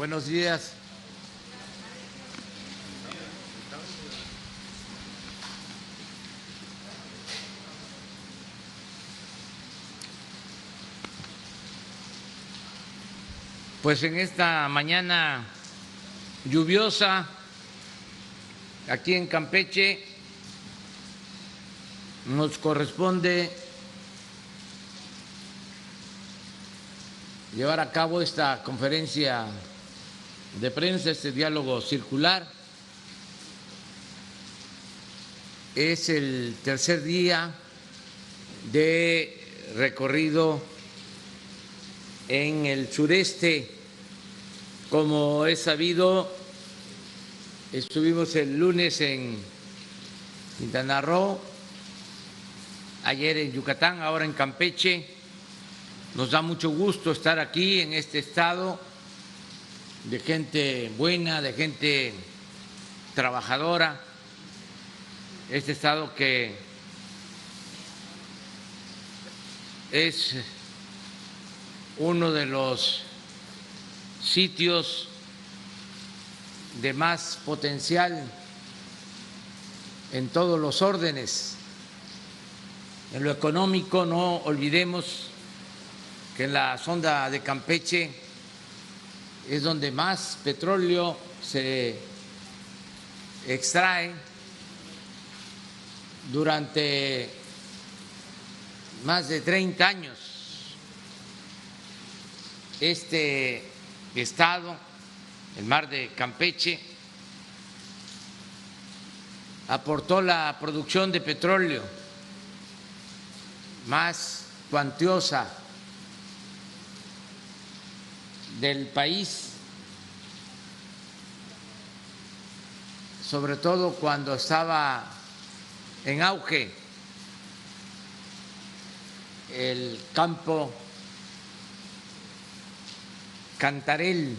Buenos días. Pues en esta mañana lluviosa aquí en Campeche nos corresponde llevar a cabo esta conferencia de prensa, este diálogo circular. Es el tercer día de recorrido en el sureste. Como es sabido, estuvimos el lunes en Quintana Roo, ayer en Yucatán, ahora en Campeche. Nos da mucho gusto estar aquí en este estado de gente buena, de gente trabajadora, este estado que es uno de los sitios de más potencial en todos los órdenes. En lo económico, no olvidemos que en la sonda de Campeche es donde más petróleo se extrae. Durante más de 30 años este estado, el mar de Campeche, aportó la producción de petróleo más cuantiosa del país, sobre todo cuando estaba en auge el campo Cantarell,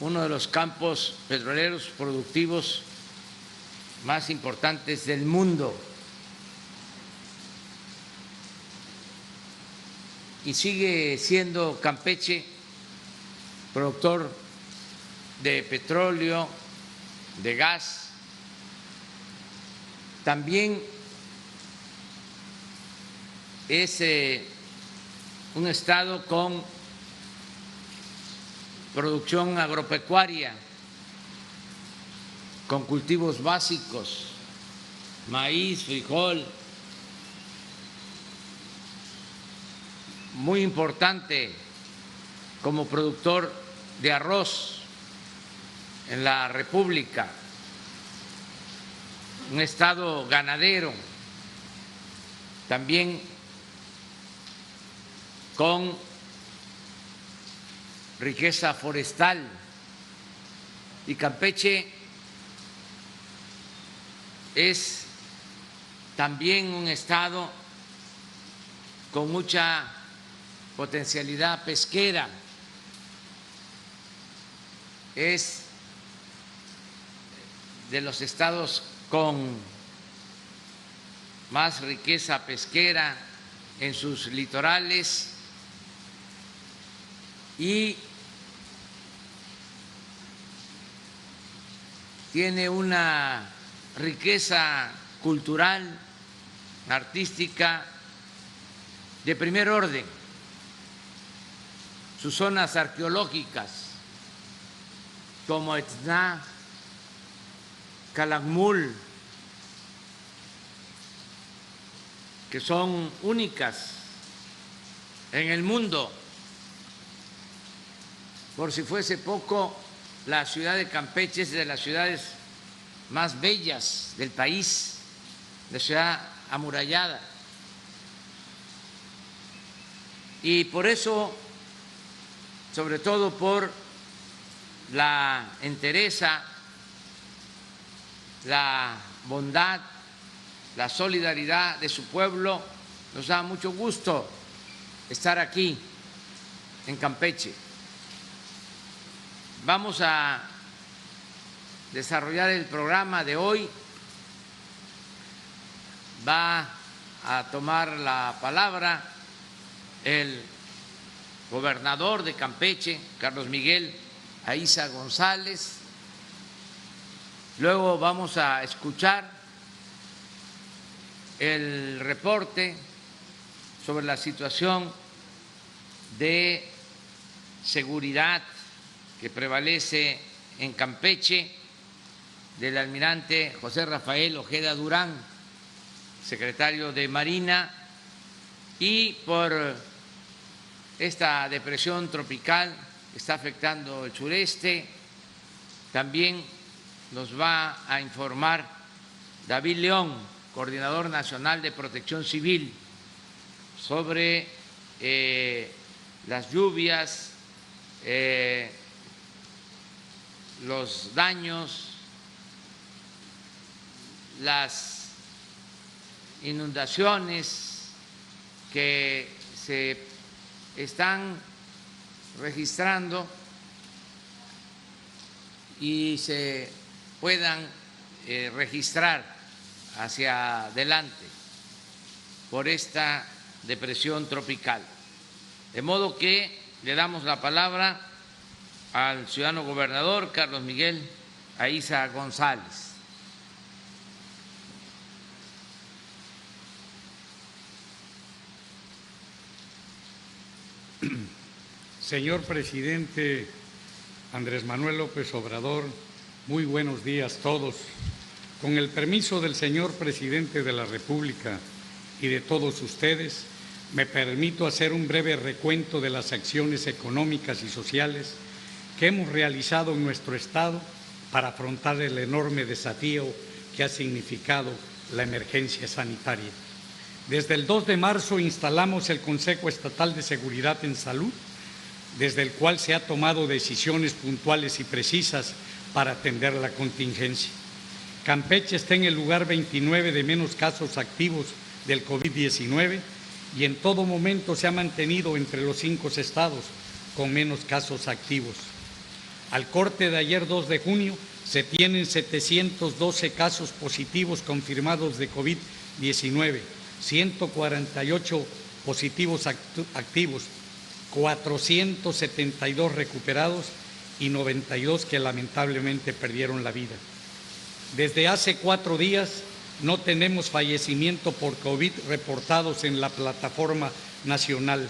uno de los campos petroleros productivos más importantes del mundo. Y sigue siendo Campeche productor de petróleo, de gas. También es un estado con producción agropecuaria, con cultivos básicos, maíz, frijol, muy importante como productor de arroz en la República, un estado ganadero, también con riqueza forestal. Y Campeche es también un estado con mucha potencialidad pesquera, es de los estados con más riqueza pesquera en sus litorales y tiene una riqueza cultural, artística de primer orden. Sus zonas arqueológicas como Etzna, Calakmul, que son únicas en el mundo. Por si fuese poco, la ciudad de Campeche es de las ciudades más bellas del país, la ciudad amurallada. Y por eso, sobre todo por la entereza, la bondad, la solidaridad de su pueblo, nos da mucho gusto estar aquí en Campeche. Vamos a desarrollar el programa de hoy. Va a tomar la palabra el gobernador de Campeche, Carlos Miguel Aiza González. Luego vamos a escuchar el reporte sobre la situación de seguridad que prevalece en Campeche del almirante José Rafael Ojeda Durán, secretario de Marina, y por esta depresión tropical que está afectando el sureste. También nos va a informar David León, coordinador nacional de Protección Civil, sobre las lluvias, los daños, las inundaciones que se están registrando y se puedan registrar hacia adelante por esta depresión tropical. De modo que le damos la palabra al ciudadano gobernador Carlos Miguel Aiza González. Señor presidente Andrés Manuel López Obrador, muy buenos días todos. Con el permiso del señor presidente de la República y de todos ustedes, me permito hacer un breve recuento de las acciones económicas y sociales que hemos realizado en nuestro Estado para afrontar el enorme desafío que ha significado la emergencia sanitaria. Desde el 2 de marzo instalamos el Consejo Estatal de Seguridad en Salud, desde el cual se ha tomado decisiones puntuales y precisas para atender la contingencia. Campeche está en el lugar 29 de menos casos activos del COVID-19 y en todo momento se ha mantenido entre los 5 estados con menos casos activos. Al corte de ayer 2 de junio se tienen 712 casos positivos confirmados de COVID-19, 148 positivos activos, 472 recuperados y 92 que lamentablemente perdieron la vida. Desde hace 4 días no tenemos fallecimiento por COVID reportados en la plataforma nacional.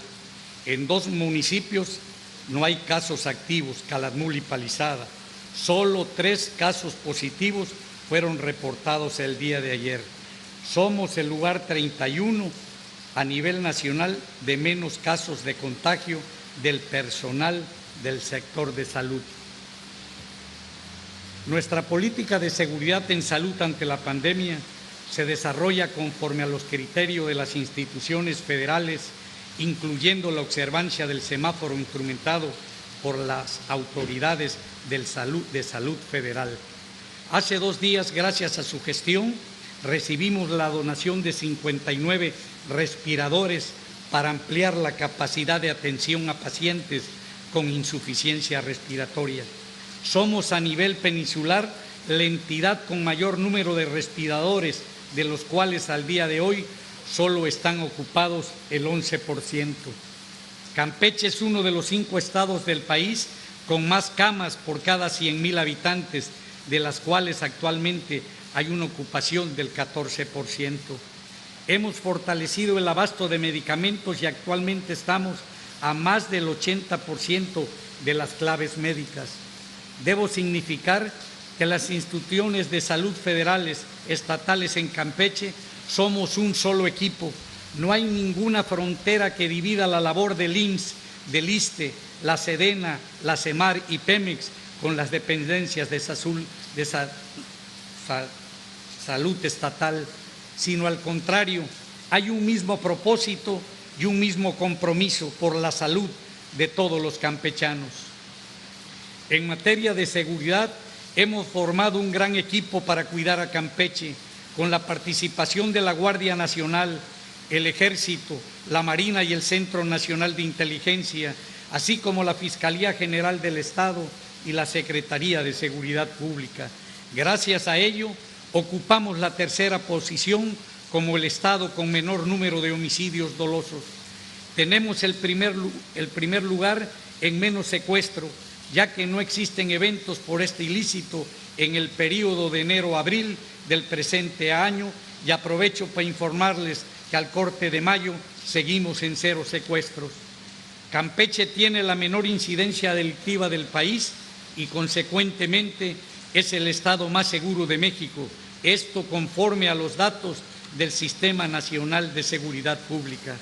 En 2 municipios no hay casos activos, Calakmul y Palizada. Solo 3 casos positivos fueron reportados el día de ayer. Somos el lugar 31 a nivel nacional de menos casos de contagio del personal del sector de salud. Nuestra política de seguridad en salud ante la pandemia se desarrolla conforme a los criterios de las instituciones federales, incluyendo la observancia del semáforo instrumentado por las autoridades de salud federal. Hace 2 días, gracias a su gestión, recibimos la donación de 59 respiradores para ampliar la capacidad de atención a pacientes con insuficiencia respiratoria. Somos a nivel peninsular la entidad con mayor número de respiradores, de los cuales al día de hoy solo están ocupados el 11%. Campeche es uno de los 5 estados del país con más camas por cada 100,000 habitantes, de las cuales actualmente hay una ocupación del 14%. Hemos fortalecido el abasto de medicamentos y actualmente estamos a más del 80% de las claves médicas. Debo significar que las instituciones de salud federales, estatales en Campeche, somos un solo equipo. No hay ninguna frontera que divida la labor del IMSS, del ISSSTE, la SEDENA, la CEMAR y Pemex con las dependencias de salud estatal, sino al contrario, hay un mismo propósito y un mismo compromiso por la salud de todos los campechanos. En materia de seguridad, hemos formado un gran equipo para cuidar a Campeche, con la participación de la Guardia Nacional, el Ejército, la Marina y el Centro Nacional de Inteligencia, así como la Fiscalía General del Estado y la Secretaría de Seguridad Pública. Gracias a ello, ocupamos la 3ª posición como el estado con menor número de homicidios dolosos. Tenemos el primer lugar en menos secuestro, ya que no existen eventos por este ilícito en el período de enero a abril del presente año, y aprovecho para informarles que al corte de mayo seguimos en 0 secuestros. Campeche tiene la menor incidencia delictiva del país y, consecuentemente, es el estado más seguro de México, esto conforme a los datos del Sistema Nacional de Seguridad Pública.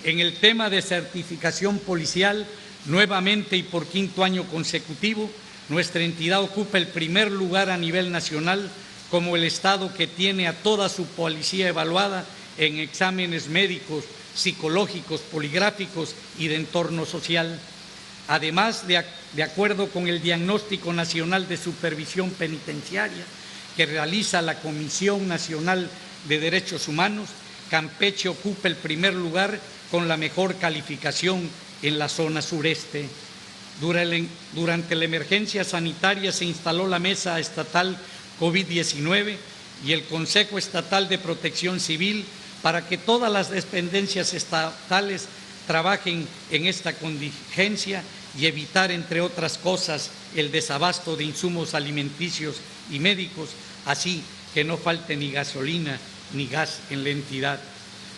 En el tema de certificación policial, nuevamente y por 5º año consecutivo, nuestra entidad ocupa el primer lugar a nivel nacional como el estado que tiene a toda su policía evaluada en exámenes médicos, psicológicos, poligráficos y de entorno social. Además, de acuerdo con el Diagnóstico Nacional de Supervisión Penitenciaria que realiza la Comisión Nacional de Derechos Humanos, Campeche ocupa el primer lugar con la mejor calificación en la zona sureste. Durante la emergencia sanitaria se instaló la Mesa Estatal COVID-19 y el Consejo Estatal de Protección Civil para que todas las dependencias estatales trabajen en esta contingencia y evitar, entre otras cosas, el desabasto de insumos alimenticios y médicos, así que no falte ni gasolina ni gas en la entidad.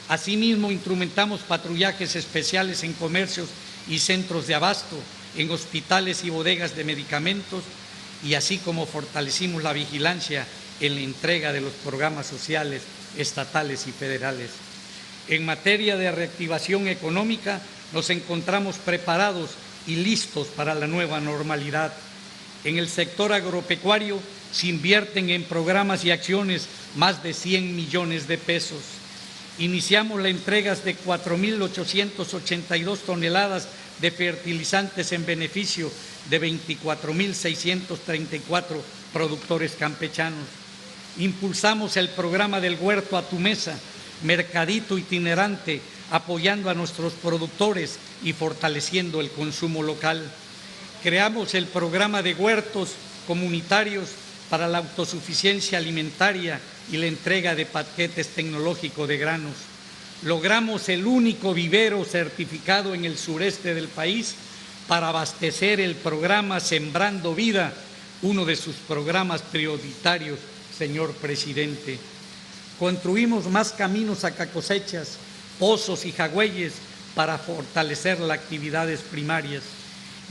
Asimismo, instrumentamos patrullajes especiales en comercios y centros de abasto, en hospitales y bodegas de medicamentos, y así como fortalecimos la vigilancia en la entrega de los programas sociales estatales y federales. En materia de reactivación económica, nos encontramos preparados y listos para la nueva normalidad. En el sector agropecuario se invierten en programas y acciones más de 100 millones de pesos. Iniciamos la entrega de 4.882 toneladas de fertilizantes en beneficio de 24.634 productores campechanos. Impulsamos el programa del Huerto a tu Mesa, mercadito itinerante, apoyando a nuestros productores y fortaleciendo el consumo local. Creamos el programa de huertos comunitarios para la autosuficiencia alimentaria y la entrega de paquetes tecnológicos de granos. Logramos el único vivero certificado en el sureste del país para abastecer el programa Sembrando Vida, uno de sus programas prioritarios, señor presidente. Construimos más caminos a cosechas, pozos y jagüeyes para fortalecer las actividades primarias.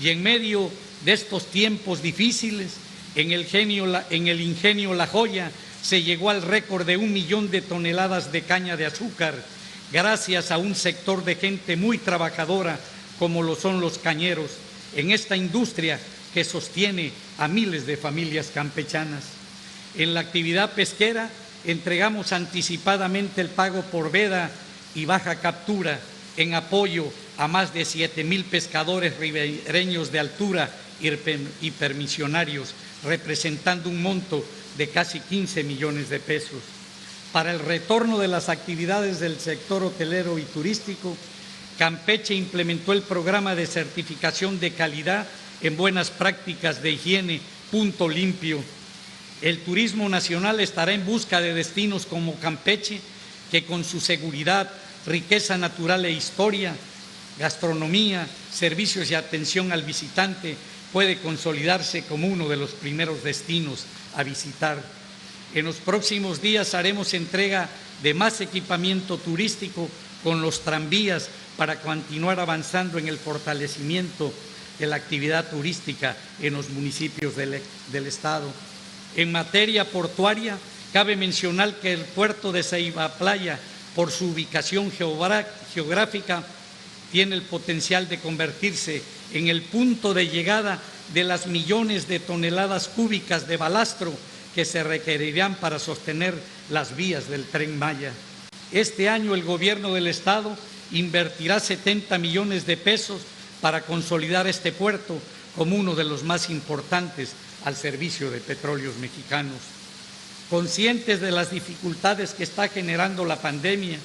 Y en medio de estos tiempos difíciles, en el ingenio La Joya se llegó al récord de 1 millón de toneladas de caña de azúcar, gracias a un sector de gente muy trabajadora como lo son los cañeros, en esta industria que sostiene a miles de familias campechanas. En la actividad pesquera entregamos anticipadamente el pago por veda y baja captura en apoyo a más de 7,000 pescadores ribereños de altura y permisionarios, representando un monto de casi 15 millones de pesos. Para el retorno de las actividades del sector hotelero y turístico, Campeche implementó el programa de certificación de calidad en buenas prácticas de higiene Punto Limpio. El turismo nacional estará en busca de destinos como Campeche, que con su seguridad, riqueza natural e historia, gastronomía, servicios y atención al visitante, puede consolidarse como uno de los primeros destinos a visitar. En los próximos días haremos entrega de más equipamiento turístico con los tranvías para continuar avanzando en el fortalecimiento de la actividad turística en los municipios del Estado. En materia portuaria, cabe mencionar que el puerto de Ceiba Playa, por su ubicación geográfica, tiene el potencial de convertirse en el punto de llegada de las millones de toneladas cúbicas de balastro que se requerirán para sostener las vías del Tren Maya. Este año el Gobierno del Estado invertirá 70 millones de pesos para consolidar este puerto como uno de los más importantes al servicio de Petróleos Mexicanos. Conscientes de las dificultades que está generando la pandemia,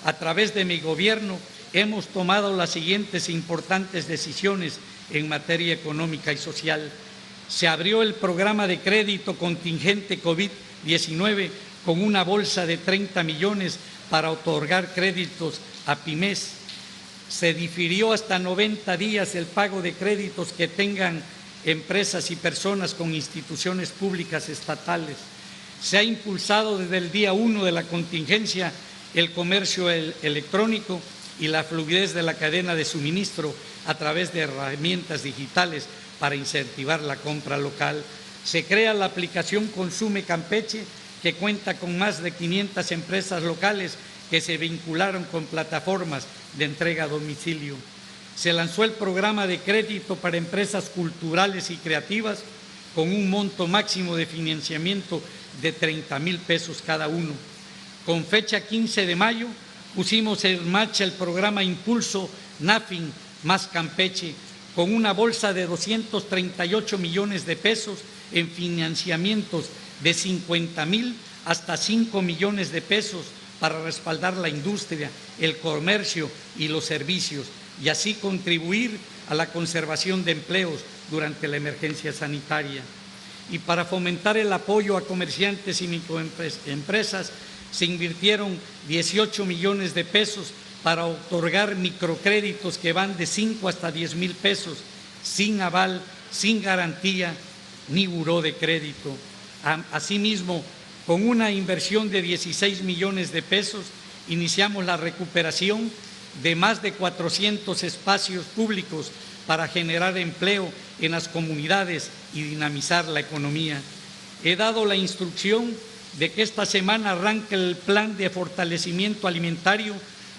a través de mi gobierno hemos tomado las siguientes importantes decisiones en materia económica y social. Se abrió el programa de crédito contingente COVID-19 con una bolsa de 30 millones para otorgar créditos a pymes. Se difirió hasta 90 días el pago de créditos que tengan empresas y personas con instituciones públicas estatales. Se ha impulsado desde el día 1 de la contingencia el comercio electrónico y la fluidez de la cadena de suministro a través de herramientas digitales para incentivar la compra local. Se crea la aplicación Consume Campeche, que cuenta con más de 500 empresas locales que se vincularon con plataformas de entrega a domicilio. Se lanzó el programa de crédito para empresas culturales y creativas con un monto máximo de financiamiento de 30,000 pesos cada uno. Con fecha 15 de mayo pusimos en marcha el programa Impulso NAFIN más Campeche, con una bolsa de 238 millones de pesos en financiamientos de 50,000 hasta 5 millones de pesos para respaldar la industria, el comercio y los servicios, y así contribuir a la conservación de empleos durante la emergencia sanitaria. Y para fomentar el apoyo a comerciantes y microempresas, se invirtieron 18 millones de pesos para otorgar microcréditos que van de 5 hasta 10,000 pesos, sin aval, sin garantía ni buró de crédito. Asimismo, con una inversión de 16 millones de pesos, iniciamos la recuperación de más de 400 espacios públicos para generar empleo en las comunidades y dinamizar la economía. He dado la instrucción de que esta semana arranque el plan de fortalecimiento alimentario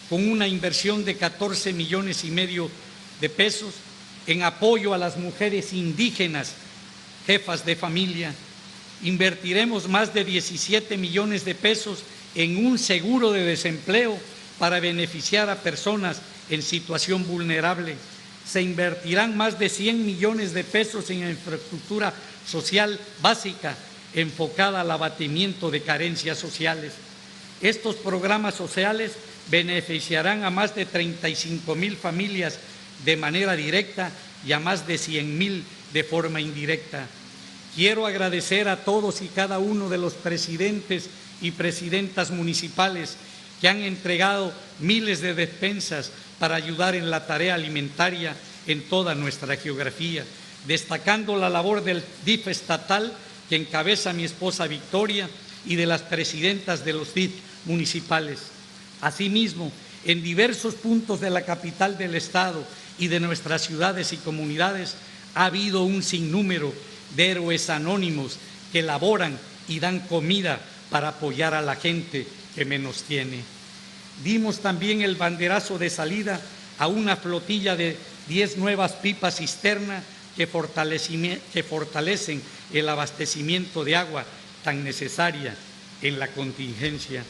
con una inversión de 14,5 millones de pesos en apoyo a las mujeres indígenas, jefas de familia. Invertiremos más de 17 millones de pesos en un seguro de desempleo para beneficiar a personas en situación vulnerable. Se invertirán más de 100 millones de pesos en infraestructura social básica enfocada al abatimiento de carencias sociales. Estos programas sociales beneficiarán a más de 35,000 familias de manera directa y a más de 100,000 de forma indirecta. Quiero agradecer a todos y cada uno de los presidentes y presidentas municipales que han entregado miles de despensas para ayudar en la tarea alimentaria en toda nuestra geografía, destacando la labor del DIF estatal que encabeza mi esposa Victoria y de las presidentas de los DIF municipales. Asimismo, en diversos puntos de la capital del Estado y de nuestras ciudades y comunidades ha habido un sinnúmero de héroes anónimos que laboran y dan comida para apoyar a la gente que menos tiene. Dimos también el banderazo de salida a una flotilla de 10 nuevas pipas cisterna que fortalecen el abastecimiento de agua tan necesaria en la contingencia.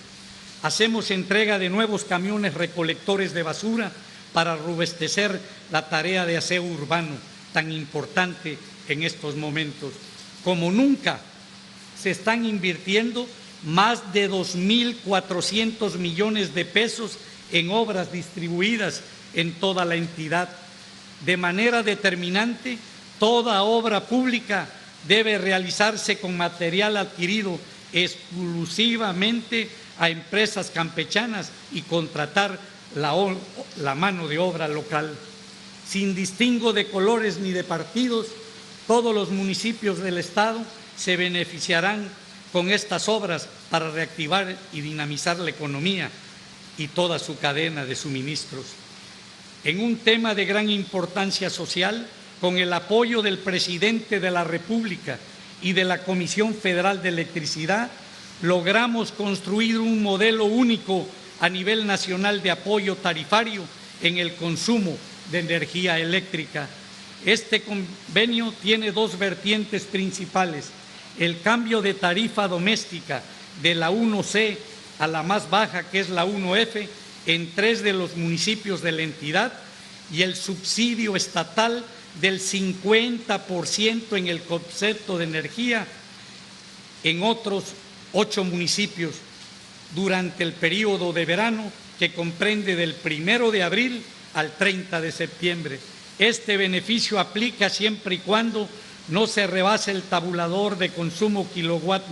Hacemos entrega de nuevos camiones recolectores de basura para robustecer la tarea de aseo urbano tan importante en estos momentos. Como nunca se están invirtiendo más de 2.400 millones de pesos en obras distribuidas en toda la entidad. De manera determinante, toda obra pública debe realizarse con material adquirido exclusivamente a empresas campechanas y contratar la mano de obra local. Sin distingo de colores ni de partidos, todos los municipios del Estado se beneficiarán con estas obras para reactivar y dinamizar la economía y toda su cadena de suministros. En un tema de gran importancia social, con el apoyo del Presidente de la República y de la Comisión Federal de Electricidad, logramos construir un modelo único a nivel nacional de apoyo tarifario en el consumo de energía eléctrica. Este convenio tiene dos vertientes principales: el cambio de tarifa doméstica de la 1C a la más baja, que es la 1F, en 3 de los municipios de la entidad, y el subsidio estatal del 50% en el concepto de energía en otros 8 municipios durante el periodo de verano, que comprende del 1 de abril al 30 de septiembre. Este beneficio aplica siempre y cuando no se rebase el tabulador de consumo kilowatt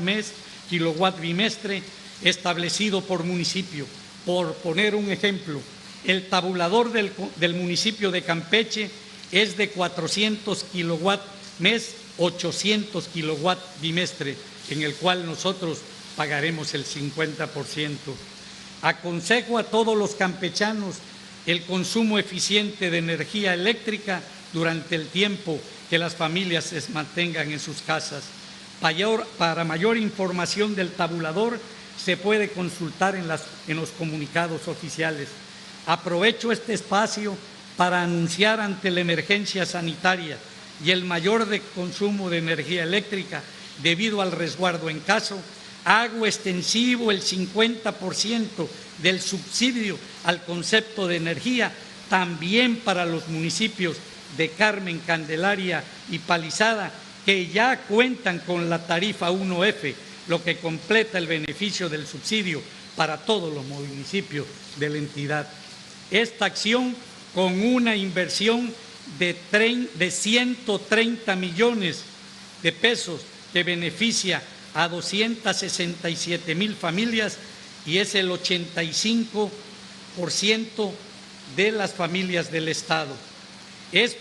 bimestre establecido por municipio. Por poner un ejemplo, El tabulador del municipio de Campeche es de 400 kilowatt mes, 800 kilowatt bimestre, en el cual nosotros pagaremos el 50%. Aconsejo a todos los campechanos el consumo eficiente de energía eléctrica durante el tiempo que las familias se mantengan en sus casas. Para mayor información del tabulador se puede consultar en los comunicados oficiales. Aprovecho este espacio para anunciar ante la emergencia sanitaria y el mayor consumo de energía eléctrica debido al resguardo en casa, hago extensivo el 50% del subsidio al concepto de energía también para los municipios de Carmen, Candelaria y Palizada, que ya cuentan con la tarifa 1F, lo que completa el beneficio del subsidio para todos los municipios de la entidad. Esta acción, con una inversión de 130 millones de pesos, que beneficia a 267,000 familias y es el 85% de las familias del Estado. Es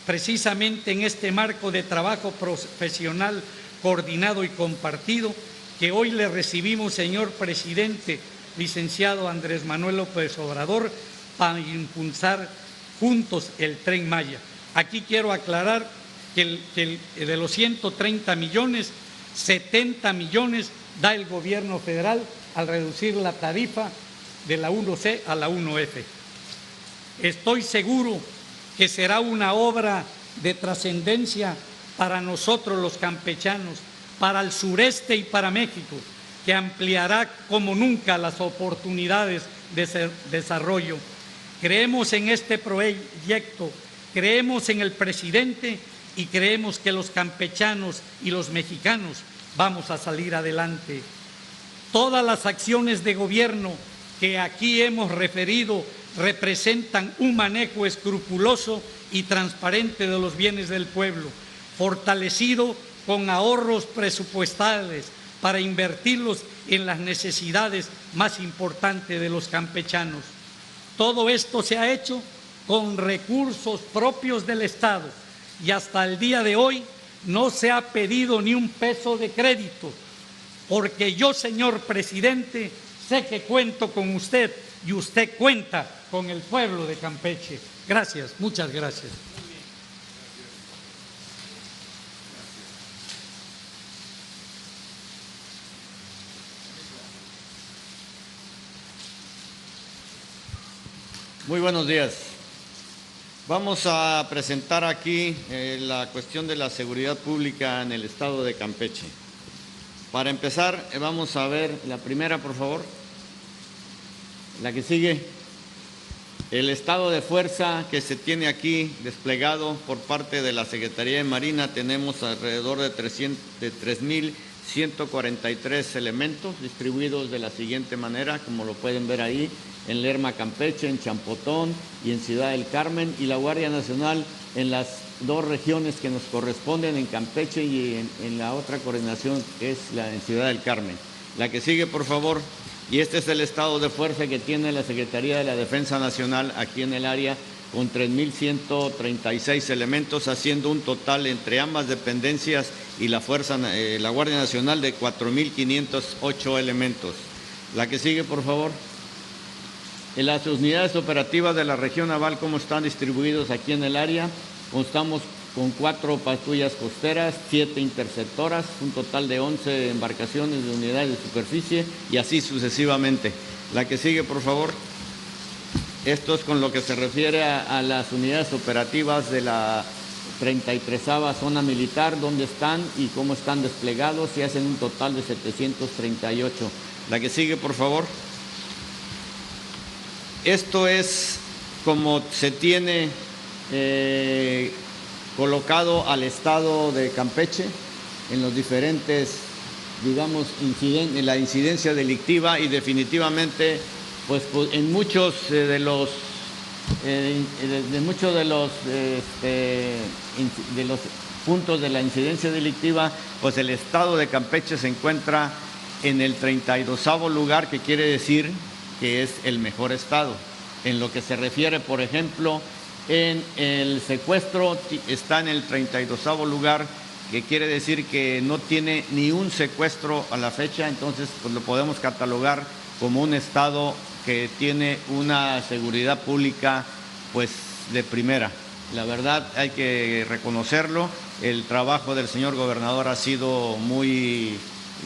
precisamente en este marco de trabajo profesional, coordinado y compartido que hoy le recibimos, señor presidente, licenciado Andrés Manuel López Obrador, para impulsar juntos el Tren Maya. Aquí quiero aclarar que de los 130 millones, 70 millones da el gobierno federal al reducir la tarifa de la 1C a la 1F. Estoy seguro que será una obra de trascendencia para nosotros los campechanos, para el sureste y para México, que ampliará como nunca las oportunidades de desarrollo. Creemos en este proyecto, creemos en el presidente y creemos que los campechanos y los mexicanos vamos a salir adelante. Todas las acciones de gobierno que aquí hemos referido representan un manejo escrupuloso y transparente de los bienes del pueblo, fortalecido con ahorros presupuestales para invertirlos en las necesidades más importantes de los campechanos. Todo esto se ha hecho con recursos propios del Estado y hasta el día de hoy no se ha pedido ni un peso de crédito, porque yo, señor presidente, sé que cuento con usted y usted cuenta con el pueblo de Campeche. Gracias, muchas gracias. Muy buenos días. Vamos a presentar aquí la cuestión de la seguridad pública en el estado de Campeche. Para empezar, vamos a ver la primera, por favor. La que sigue. El estado de fuerza que se tiene aquí desplegado por parte de la Secretaría de Marina, tenemos alrededor de 3,143 elementos distribuidos de la siguiente manera, como lo pueden ver ahí, en Lerma, Campeche, en Champotón y en Ciudad del Carmen, y la Guardia Nacional en las dos regiones que nos corresponden, en Campeche y en la otra coordinación que es la en Ciudad del Carmen. La que sigue, por favor. Y este es el estado de fuerza que tiene la Secretaría de la Defensa Nacional aquí en el área, con 3,136 elementos, haciendo un total entre ambas dependencias y la Guardia Nacional de 4,508 elementos. La que sigue, por favor. En las unidades operativas de la región naval, ¿cómo están distribuidos aquí en el área? Constamos con 4 patrullas costeras, 7 interceptoras, un total de 11 embarcaciones de unidades de superficie y así sucesivamente. La que sigue, por favor. Esto es con lo que se refiere a las unidades operativas de la 33ª zona militar, dónde están y cómo están desplegados, y hacen un total de 738. La que sigue, por favor. Esto es como se tiene colocado al estado de Campeche en los diferentes, digamos, en la incidencia delictiva, y definitivamente pues en muchos de los puntos de la incidencia delictiva, pues el estado de Campeche se encuentra en el 32º lugar, que quiere decir que es el mejor estado. En lo que se refiere, por ejemplo, en el secuestro, está en el 32º lugar, que quiere decir que no tiene ni un secuestro a la fecha, entonces pues lo podemos catalogar como un estado que tiene una seguridad pública pues de primera. La verdad hay que reconocerlo, el trabajo del señor gobernador ha sido muy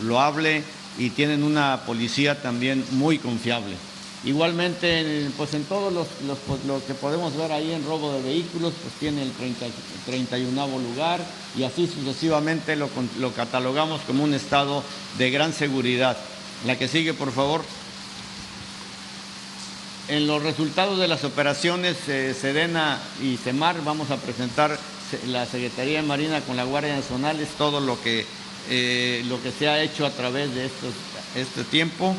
loable y tienen una policía también muy confiable. Igualmente, pues en todos lo que podemos ver ahí en robo de vehículos, pues tiene el 31º lugar y así sucesivamente lo catalogamos como un estado de gran seguridad. La que sigue, por favor. En los resultados de las operaciones Sedena y Semar vamos a presentar la Secretaría de Marina con la Guardia Nacional, es todo lo que se ha hecho a través de este tiempo.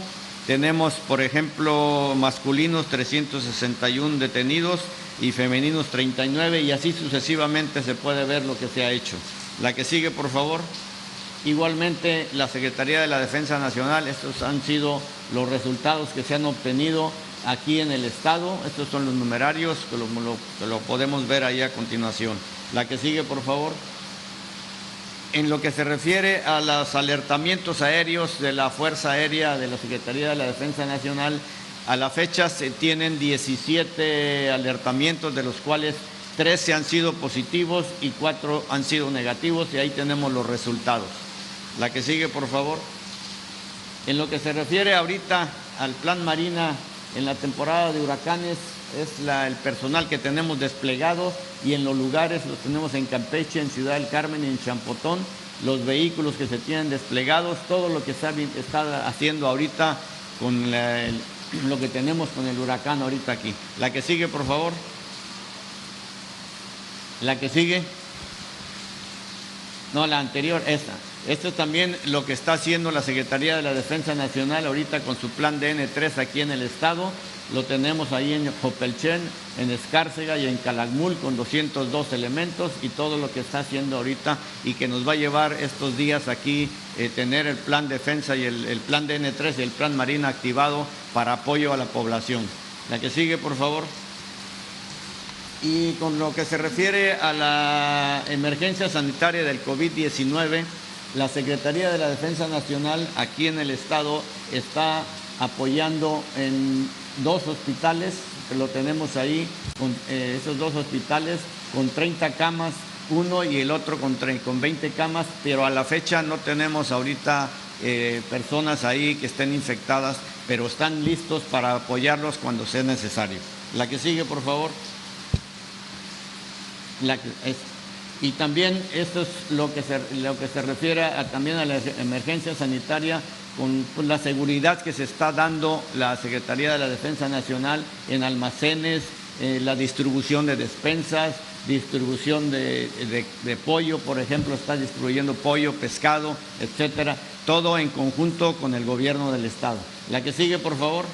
Tenemos, por ejemplo, masculinos 361 detenidos y femeninos 39 y así sucesivamente se puede ver lo que se ha hecho. La que sigue, por favor. Igualmente, la Secretaría de la Defensa Nacional, estos han sido los resultados que se han obtenido aquí en el Estado. Estos son los numerarios que lo podemos ver ahí a continuación. La que sigue, por favor. En lo que se refiere a los alertamientos aéreos de la Fuerza Aérea de la Secretaría de la Defensa Nacional, a la fecha se tienen 17 alertamientos, de los cuales 13 han sido positivos y 4 han sido negativos, y ahí tenemos los resultados. La que sigue, por favor. En lo que se refiere ahorita al Plan Marina en la temporada de huracanes, es el personal que tenemos desplegado y en los lugares los tenemos en Campeche, en Ciudad del Carmen y en Champotón, los vehículos que se tienen desplegados, todo lo que está haciendo ahorita con lo que tenemos con el huracán ahorita aquí. La que sigue, por favor. La que sigue. No, la anterior, esta. Esto es también lo que está haciendo la Secretaría de la Defensa Nacional ahorita con su plan DN3 aquí en el Estado. Lo tenemos ahí en Jopelchen, en Escárcega y en Calakmul con 202 elementos y todo lo que está haciendo ahorita y que nos va a llevar estos días aquí tener el plan defensa y el plan DN3 y el plan Marina activado para apoyo a la población. La que sigue, por favor. Y con lo que se refiere a la emergencia sanitaria del COVID-19, la Secretaría de la Defensa Nacional aquí en el Estado está apoyando en 2 hospitales, que lo tenemos ahí, con esos 2 hospitales con 30 camas, uno y el otro con 20 camas, pero a la fecha no tenemos ahorita personas ahí que estén infectadas, pero están listos para apoyarlos cuando sea necesario. La que sigue, por favor. Y también esto es lo que se refiere también a la emergencia sanitaria con la seguridad que se está dando la Secretaría de la Defensa Nacional en almacenes, la distribución de despensas, distribución de pollo, por ejemplo, está distribuyendo pollo, pescado, etcétera, todo en conjunto con el gobierno del Estado. La que sigue, por favor.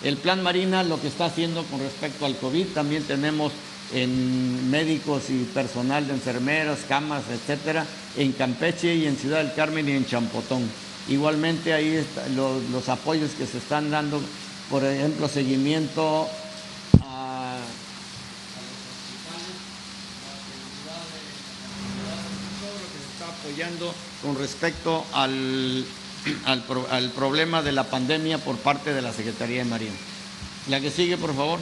El Plan Marina, lo que está haciendo con respecto al COVID, también tenemos en médicos y personal de enfermeras, camas, etcétera, en Campeche y en Ciudad del Carmen y en Champotón. Igualmente ahí están los apoyos que se están dando, por ejemplo, seguimiento a todo lo que se está apoyando con respecto al problema de la pandemia por parte de la Secretaría de Marina. La que sigue, por favor.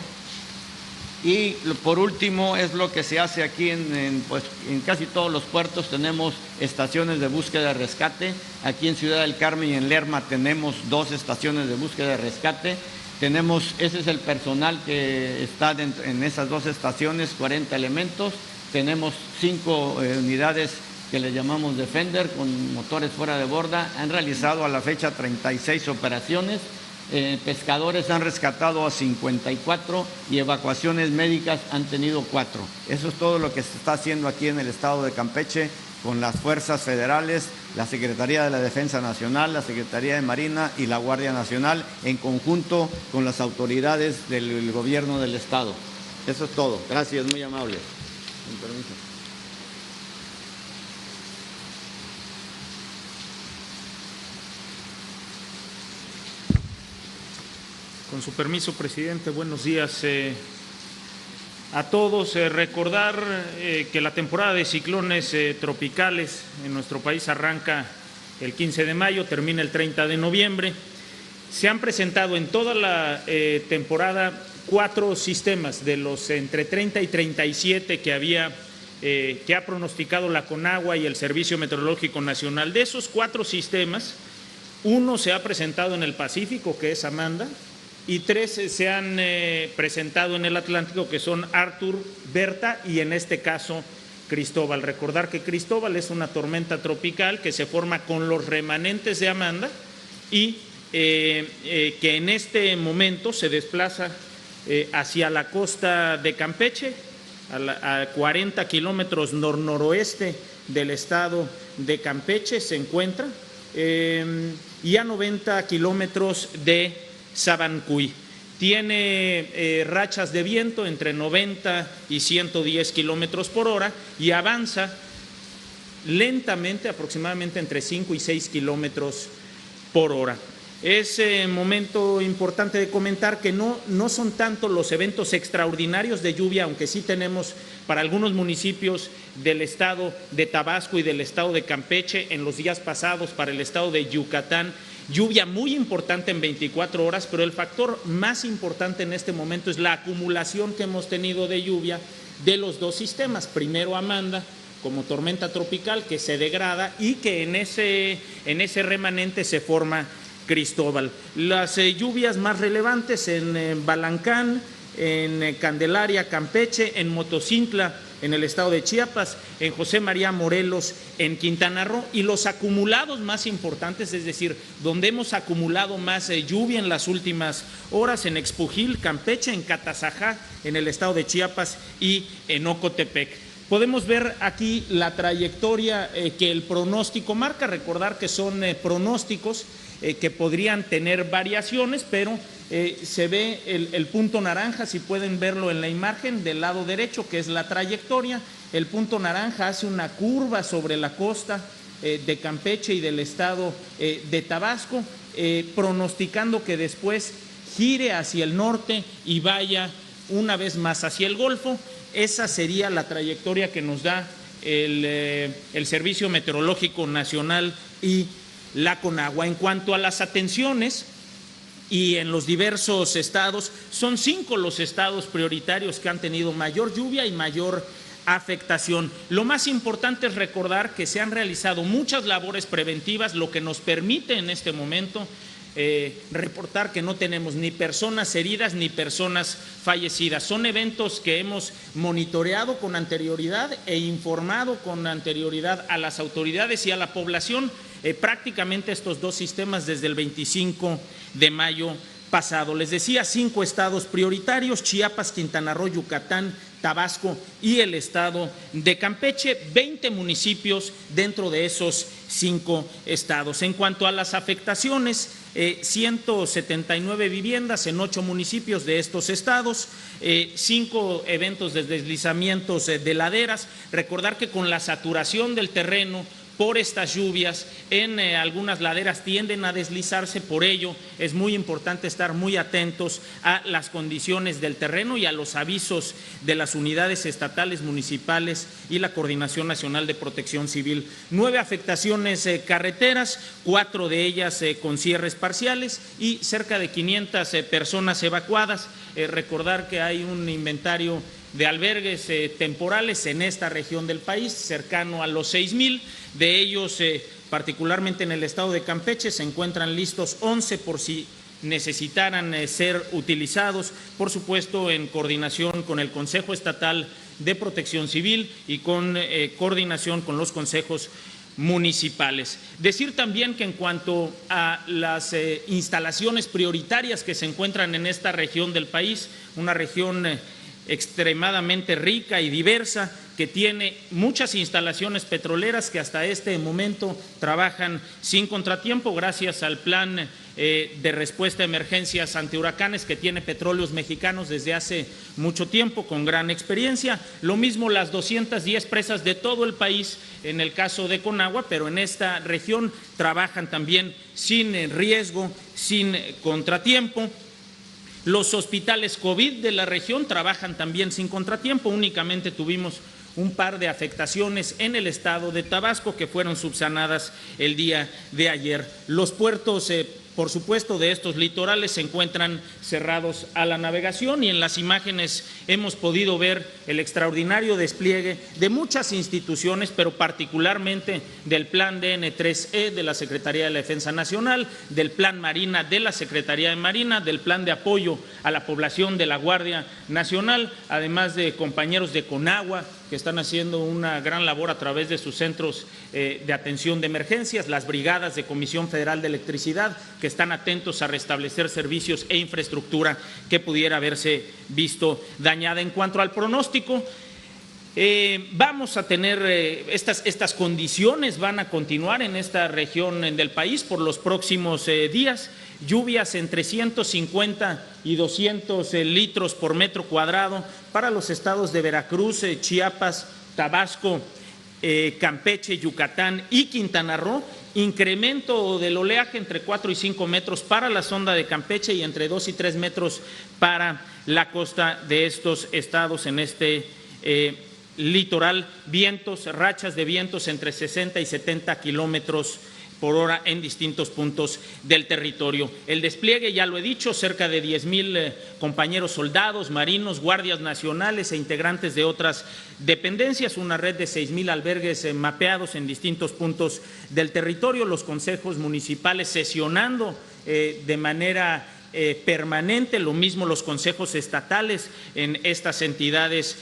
Y por último es lo que se hace aquí en casi todos los puertos. Tenemos estaciones de búsqueda y rescate. Aquí en Ciudad del Carmen y en Lerma tenemos 2 estaciones de búsqueda y rescate. Ese es el personal que está en esas 2 estaciones, 40 elementos. Tenemos 5 unidades que le llamamos Defender con motores fuera de borda. Han realizado a la fecha 36 operaciones. Pescadores han rescatado a 54 y evacuaciones médicas han tenido 4. Eso es todo lo que se está haciendo aquí en el estado de Campeche con las fuerzas federales, la Secretaría de la Defensa Nacional, la Secretaría de Marina y la Guardia Nacional en conjunto con las autoridades del gobierno del estado. Eso es todo. Gracias, muy amable. Con permiso. Con su permiso, presidente, buenos días a todos. Recordar que la temporada de ciclones tropicales en nuestro país arranca el 15 de mayo, termina el 30 de noviembre. Se han presentado en toda la temporada 4 sistemas de los entre 30 y 37 que ha pronosticado la CONAGUA y el Servicio Meteorológico Nacional. De esos 4 sistemas, 1 se ha presentado en el Pacífico, que es Amanda, y 3 se han presentado en el Atlántico, que son Arthur, Berta y en este caso Cristóbal. Recordar que Cristóbal es una tormenta tropical que se forma con los remanentes de Amanda y que en este momento se desplaza hacia la costa de Campeche, a 40 kilómetros noroeste del estado de Campeche se encuentra, y a 90 kilómetros de Sabancuy. Tiene rachas de viento entre 90 y 110 kilómetros por hora y avanza lentamente, aproximadamente entre 5 y 6 kilómetros por hora. Es momento importante de comentar que no son tanto los eventos extraordinarios de lluvia, aunque sí tenemos para algunos municipios del estado de Tabasco y del estado de Campeche en los días pasados, para el estado de Yucatán, lluvia muy importante en 24 horas, pero el factor más importante en este momento es la acumulación que hemos tenido de lluvia de los 2 sistemas. Primero Amanda, como tormenta tropical que se degrada y que en ese remanente se forma Cristóbal. Las lluvias más relevantes en Balancán, en Candelaria, Campeche, en Motocintla, en el estado de Chiapas, en José María Morelos, en Quintana Roo, y los acumulados más importantes, es decir, donde hemos acumulado más lluvia en las últimas horas, en Expujil, Campeche, en Catazajá, en el estado de Chiapas y en Ocotepec. Podemos ver aquí la trayectoria que el pronóstico marca. Recordar que son pronósticos que podrían tener variaciones, pero se ve el punto naranja, si pueden verlo en la imagen del lado derecho, que es la trayectoria. El punto naranja hace una curva sobre la costa de Campeche y del estado de Tabasco, pronosticando que después gire hacia el norte y vaya una vez más hacia el Golfo. Esa sería la trayectoria que nos da el Servicio Meteorológico Nacional y la CONAGUA. En cuanto a las atenciones, y en los diversos estados, son 5 los estados prioritarios que han tenido mayor lluvia y mayor afectación. Lo más importante es recordar que se han realizado muchas labores preventivas, lo que nos permite en este momento reportar que no tenemos ni personas heridas ni personas fallecidas. Son eventos que hemos monitoreado con anterioridad e informado con anterioridad a las autoridades y a la población, prácticamente estos 2 sistemas desde el 25 de mayo pasado. Les decía, 5 estados prioritarios: Chiapas, Quintana Roo, Yucatán, Tabasco y el estado de Campeche, 20 municipios dentro de esos 5 estados. En cuanto a las afectaciones, 179 viviendas en 8 municipios de estos estados, 5 eventos de deslizamientos de laderas. Recordar que con la saturación del terreno por estas lluvias, en algunas laderas tienden a deslizarse, por ello es muy importante estar muy atentos a las condiciones del terreno y a los avisos de las unidades estatales, municipales y la Coordinación Nacional de Protección Civil. 9 afectaciones carreteras, 4 de ellas con cierres parciales y cerca de 500 personas evacuadas. Recordar que hay un inventario de albergues temporales en esta región del país, cercano a los 6,000. De ellos, particularmente en el estado de Campeche, se encuentran listos 11 por si necesitaran ser utilizados, por supuesto en coordinación con el Consejo Estatal de Protección Civil y con coordinación con los consejos municipales. Decir también que en cuanto a las instalaciones prioritarias que se encuentran en esta región del país, una región extremadamente rica y diversa, que tiene muchas instalaciones petroleras que hasta este momento trabajan sin contratiempo gracias al plan de respuesta a emergencias ante huracanes que tiene Petróleos Mexicanos desde hace mucho tiempo, con gran experiencia. Lo mismo las 210 presas de todo el país en el caso de Conagua, pero en esta región trabajan también sin riesgo, sin contratiempo. Los hospitales COVID de la región trabajan también sin contratiempo, únicamente tuvimos un par de afectaciones en el estado de Tabasco que fueron subsanadas el día de ayer. Los puertos, por supuesto, de estos litorales se encuentran cerrados a la navegación y en las imágenes hemos podido ver el extraordinario despliegue de muchas instituciones, pero particularmente del Plan DN3E de la Secretaría de la Defensa Nacional, del Plan Marina de la Secretaría de Marina, del Plan de apoyo a la población de la Guardia Nacional, además de compañeros de Conagua, que están haciendo una gran labor a través de sus centros de atención de emergencias, las brigadas de Comisión Federal de Electricidad, que están atentos a restablecer servicios e infraestructura que pudiera haberse visto dañada. En cuanto al pronóstico, vamos a tener estas condiciones, van a continuar en esta región del país por los próximos días. Lluvias entre 150 y 200 litros por metro cuadrado para los estados de Veracruz, Chiapas, Tabasco, Campeche, Yucatán y Quintana Roo. Incremento del oleaje entre 4 y 5 metros para la sonda de Campeche y entre 2 y 3 metros para la costa de estos estados en este litoral. Vientos, rachas de vientos entre 60 y 70 kilómetros por hora en distintos puntos del territorio. El despliegue, ya lo he dicho, cerca de 10,000 compañeros soldados, marinos, guardias nacionales e integrantes de otras dependencias, una red de 6,000 albergues mapeados en distintos puntos del territorio, los consejos municipales sesionando de manera permanente, lo mismo los consejos estatales en estas entidades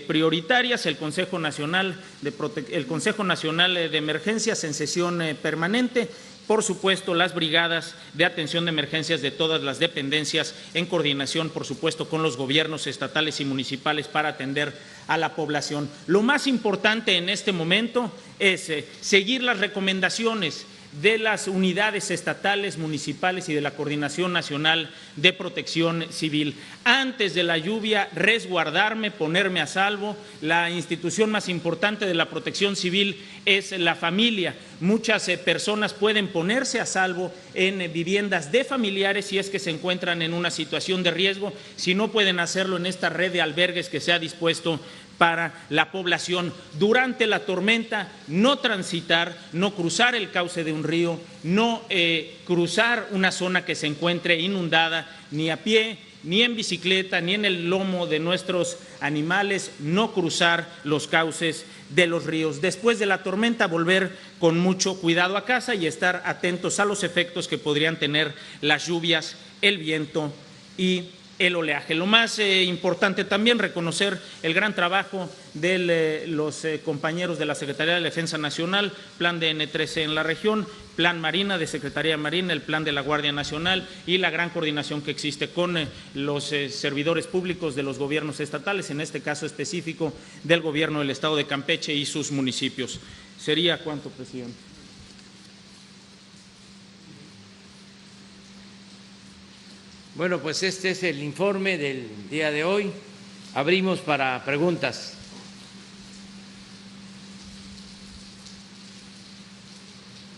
prioritarias, el Consejo Nacional de Emergencias en sesión permanente, por supuesto las brigadas de atención de emergencias de todas las dependencias en coordinación, por supuesto, con los gobiernos estatales y municipales para atender a la población. Lo más importante en este momento es seguir las recomendaciones de las unidades estatales, municipales y de la Coordinación Nacional de Protección Civil. Antes de la lluvia, resguardarme, ponerme a salvo. La institución más importante de la protección civil es la familia. Muchas personas pueden ponerse a salvo en viviendas de familiares si es que se encuentran en una situación de riesgo, si no pueden hacerlo en esta red de albergues que se ha dispuesto para la población. Durante la tormenta, no transitar, no cruzar el cauce de un río, no cruzar una zona que se encuentre inundada, ni a pie, ni en bicicleta, ni en el lomo de nuestros animales, no cruzar los cauces de los ríos. Después de la tormenta, volver con mucho cuidado a casa y estar atentos a los efectos que podrían tener las lluvias, el viento y el oleaje. Lo más importante también, reconocer el gran trabajo de los compañeros de la Secretaría de la Defensa Nacional, Plan DN3E en la región, Plan Marina de Secretaría de Marina, el Plan de la Guardia Nacional y la gran coordinación que existe con los servidores públicos de los gobiernos estatales, en este caso específico del gobierno del estado de Campeche y sus municipios. ¿Sería cuánto, presidente? Bueno, pues este es el informe del día de hoy. Abrimos para preguntas.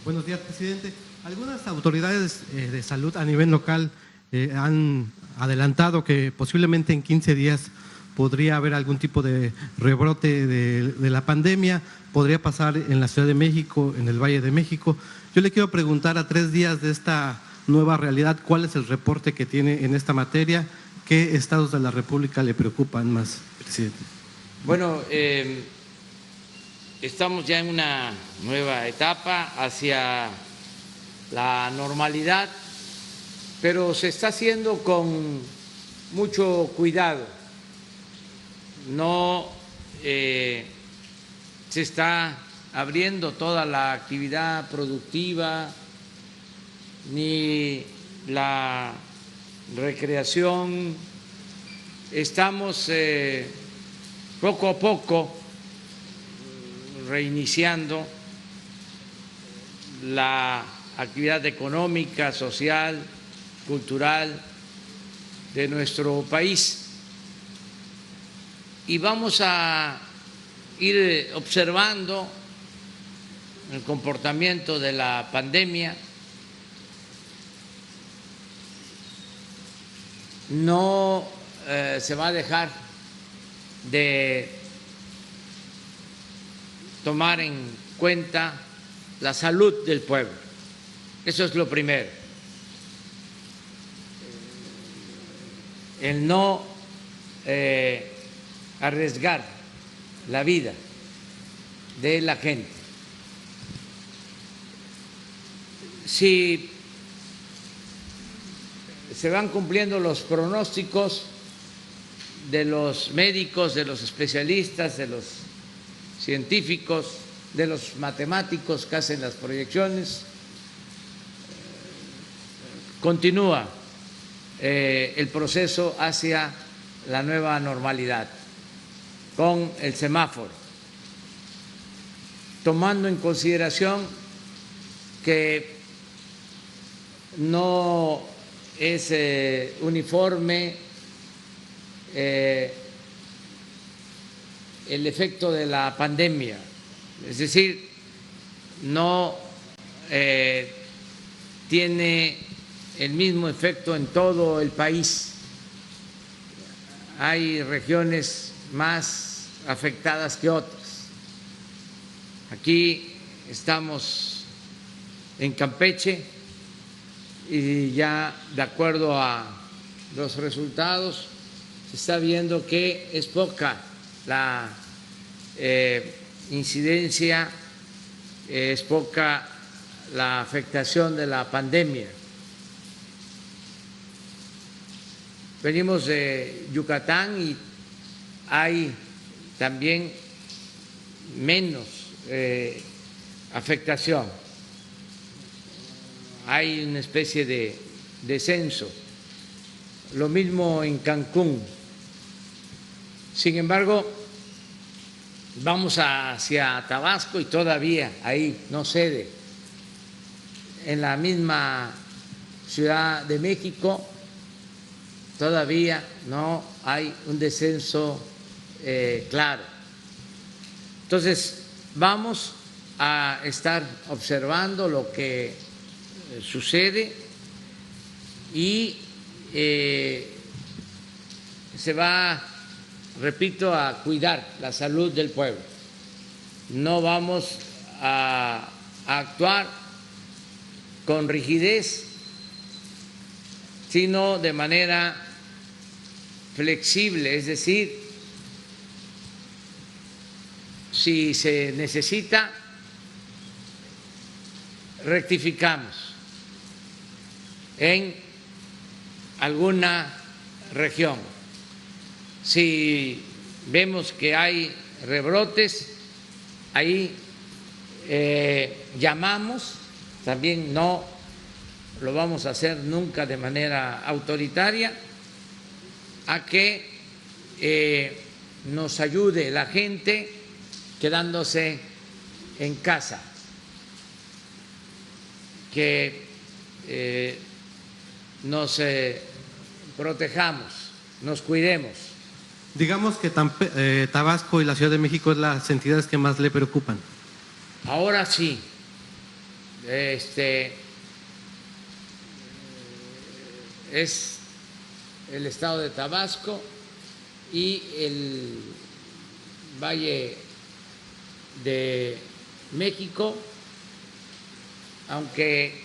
Buenos días, presidente. Algunas autoridades de salud a nivel local han adelantado que posiblemente en 15 días podría haber algún tipo de rebrote de la pandemia, podría pasar en la Ciudad de México, en el Valle de México. Yo le quiero preguntar, a 3 días de esta nueva realidad, ¿cuál es el reporte que tiene en esta materia? ¿Qué estados de la República le preocupan más, presidente? Bueno, estamos ya en una nueva etapa hacia la normalidad, pero se está haciendo con mucho cuidado. No se está abriendo toda la actividad productiva ni la recreación. Estamos poco a poco reiniciando la actividad económica, social, cultural de nuestro país y vamos a ir observando el comportamiento de la pandemia. no se va a dejar de tomar en cuenta la salud del pueblo. Eso es lo primero. El no arriesgar la vida de la gente. Si se van cumpliendo los pronósticos de los médicos, de los especialistas, de los científicos, de los matemáticos que hacen las proyecciones, continúa el proceso hacia la nueva normalidad con el semáforo, tomando en consideración que no es uniforme el efecto de la pandemia, es decir, no tiene el mismo efecto en todo el país. Hay regiones más afectadas que otras. Aquí estamos en Campeche y ya de acuerdo a los resultados se está viendo que es poca la incidencia, es poca la afectación de la pandemia. Venimos de Yucatán y hay también menos afectación, hay una especie de descenso, lo mismo en Cancún. Sin embargo, vamos hacia Tabasco y todavía ahí no cede. En la misma Ciudad de México todavía no hay un descenso claro. Entonces, vamos a estar observando lo que sucede y se va, repito, a cuidar la salud del pueblo. No vamos a actuar con rigidez, sino de manera flexible, es decir, si se necesita, rectificamos en alguna región. Si vemos que hay rebrotes, ahí llamamos, también no lo vamos a hacer nunca de manera autoritaria, a que nos ayude la gente quedándose en casa, que nos protejamos, nos cuidemos. Digamos que Tabasco y la Ciudad de México es las entidades que más le preocupan. Ahora sí, es el estado de Tabasco y el Valle de México, aunque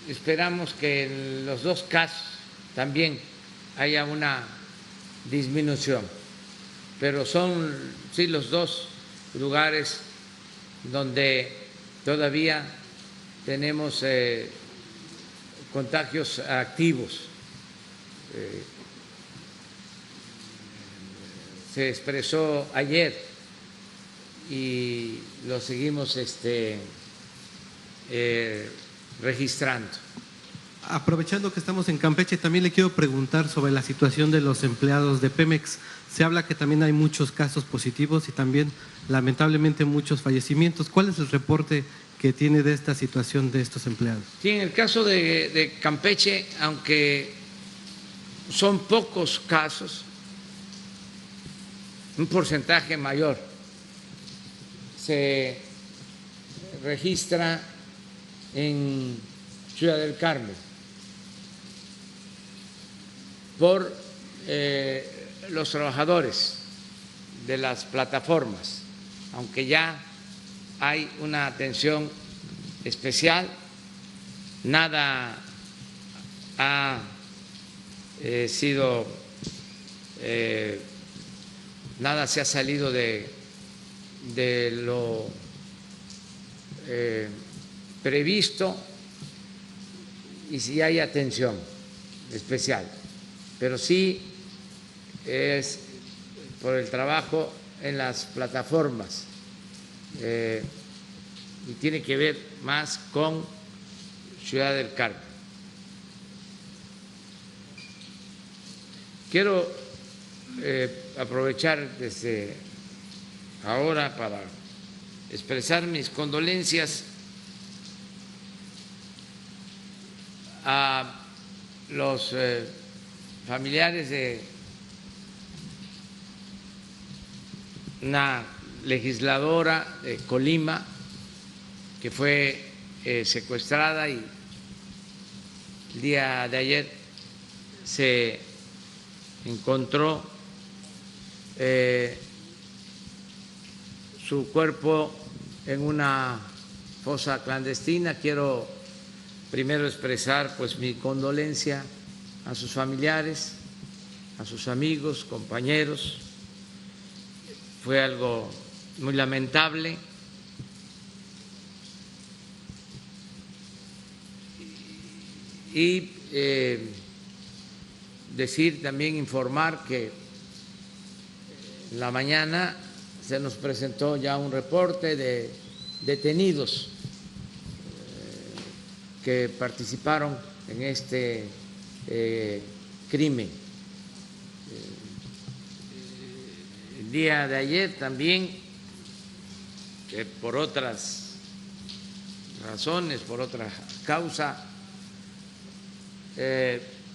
esperamos que en los dos casos también haya una disminución, pero son sí los dos lugares donde todavía tenemos contagios activos. Se expresó ayer y lo seguimos registrando. Aprovechando que estamos en Campeche, también le quiero preguntar sobre la situación de los empleados de Pemex. Se habla que también hay muchos casos positivos y también lamentablemente muchos fallecimientos. ¿Cuál es el reporte que tiene de esta situación de estos empleados? Sí, en el caso de Campeche, aunque son pocos casos, un porcentaje mayor se registra en Ciudad del Carmen. por los trabajadores de las plataformas, aunque ya hay una atención especial, nada ha nada se ha salido de lo previsto, y sí hay atención especial, pero sí es por el trabajo en las plataformas y tiene que ver más con Ciudad del Carmen. Quiero aprovechar desde ahora para expresar mis condolencias a los familiares de una legisladora de Colima que fue secuestrada y el día de ayer se encontró su cuerpo en una fosa clandestina. Quiero primero expresar pues mi condolencia a sus familiares, a sus amigos, compañeros. Fue algo muy lamentable. Y decir, también informar que en la mañana se nos presentó ya un reporte de detenidos que participaron en este crimen. El día de ayer también, que por otras razones, por otra causa,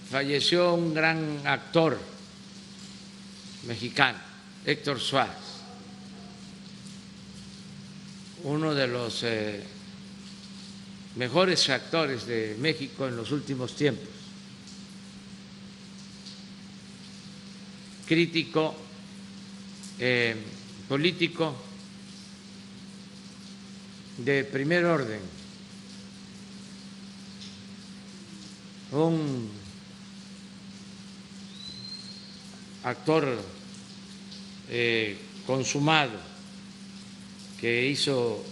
falleció un gran actor mexicano, Héctor Suárez, uno de los mejores actores de México en los últimos tiempos, crítico, político de primer orden, un actor consumado que hizo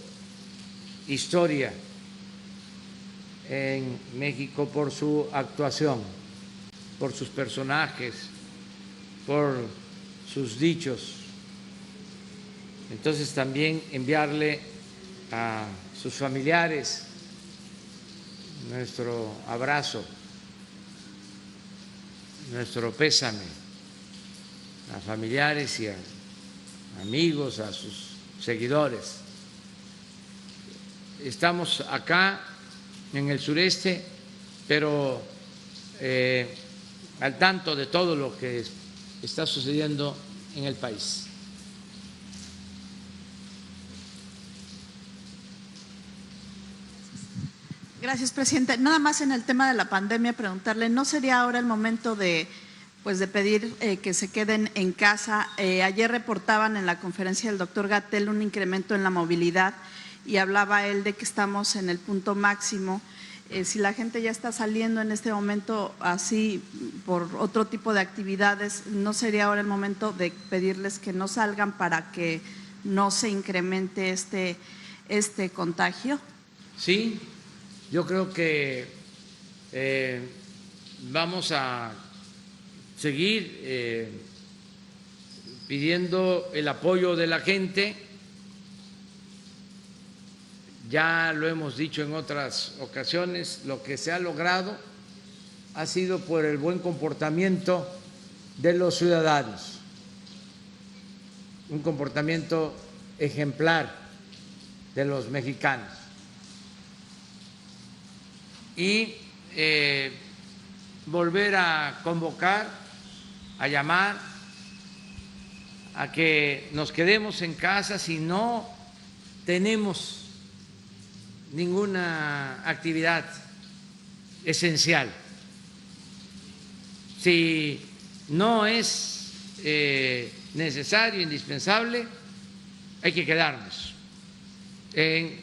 historia en México por su actuación, por sus personajes, por sus dichos. Entonces también enviarle a sus familiares nuestro abrazo, nuestro pésame, a familiares y a amigos, a sus seguidores. Estamos acá en el sureste, pero al tanto de todo lo que está sucediendo en el país. Gracias, presidente. Nada más en el tema de la pandemia, preguntarle, ¿no sería ahora el momento de pedir que se queden en casa? Ayer reportaban en la conferencia del doctor Gatell un incremento en la movilidad y hablaba él de que estamos en el punto máximo. Si la gente ya está saliendo en este momento así por otro tipo de actividades, ¿no sería ahora el momento de pedirles que no salgan para que no se incremente este contagio? Sí, yo creo que vamos a seguir pidiendo el apoyo de la gente. Ya lo hemos dicho en otras ocasiones, lo que se ha logrado ha sido por el buen comportamiento de los ciudadanos, un comportamiento ejemplar de los mexicanos. Y volver a convocar, a llamar a que nos quedemos en casa si no tenemos ninguna actividad esencial. Si no es necesario, indispensable, hay que quedarnos en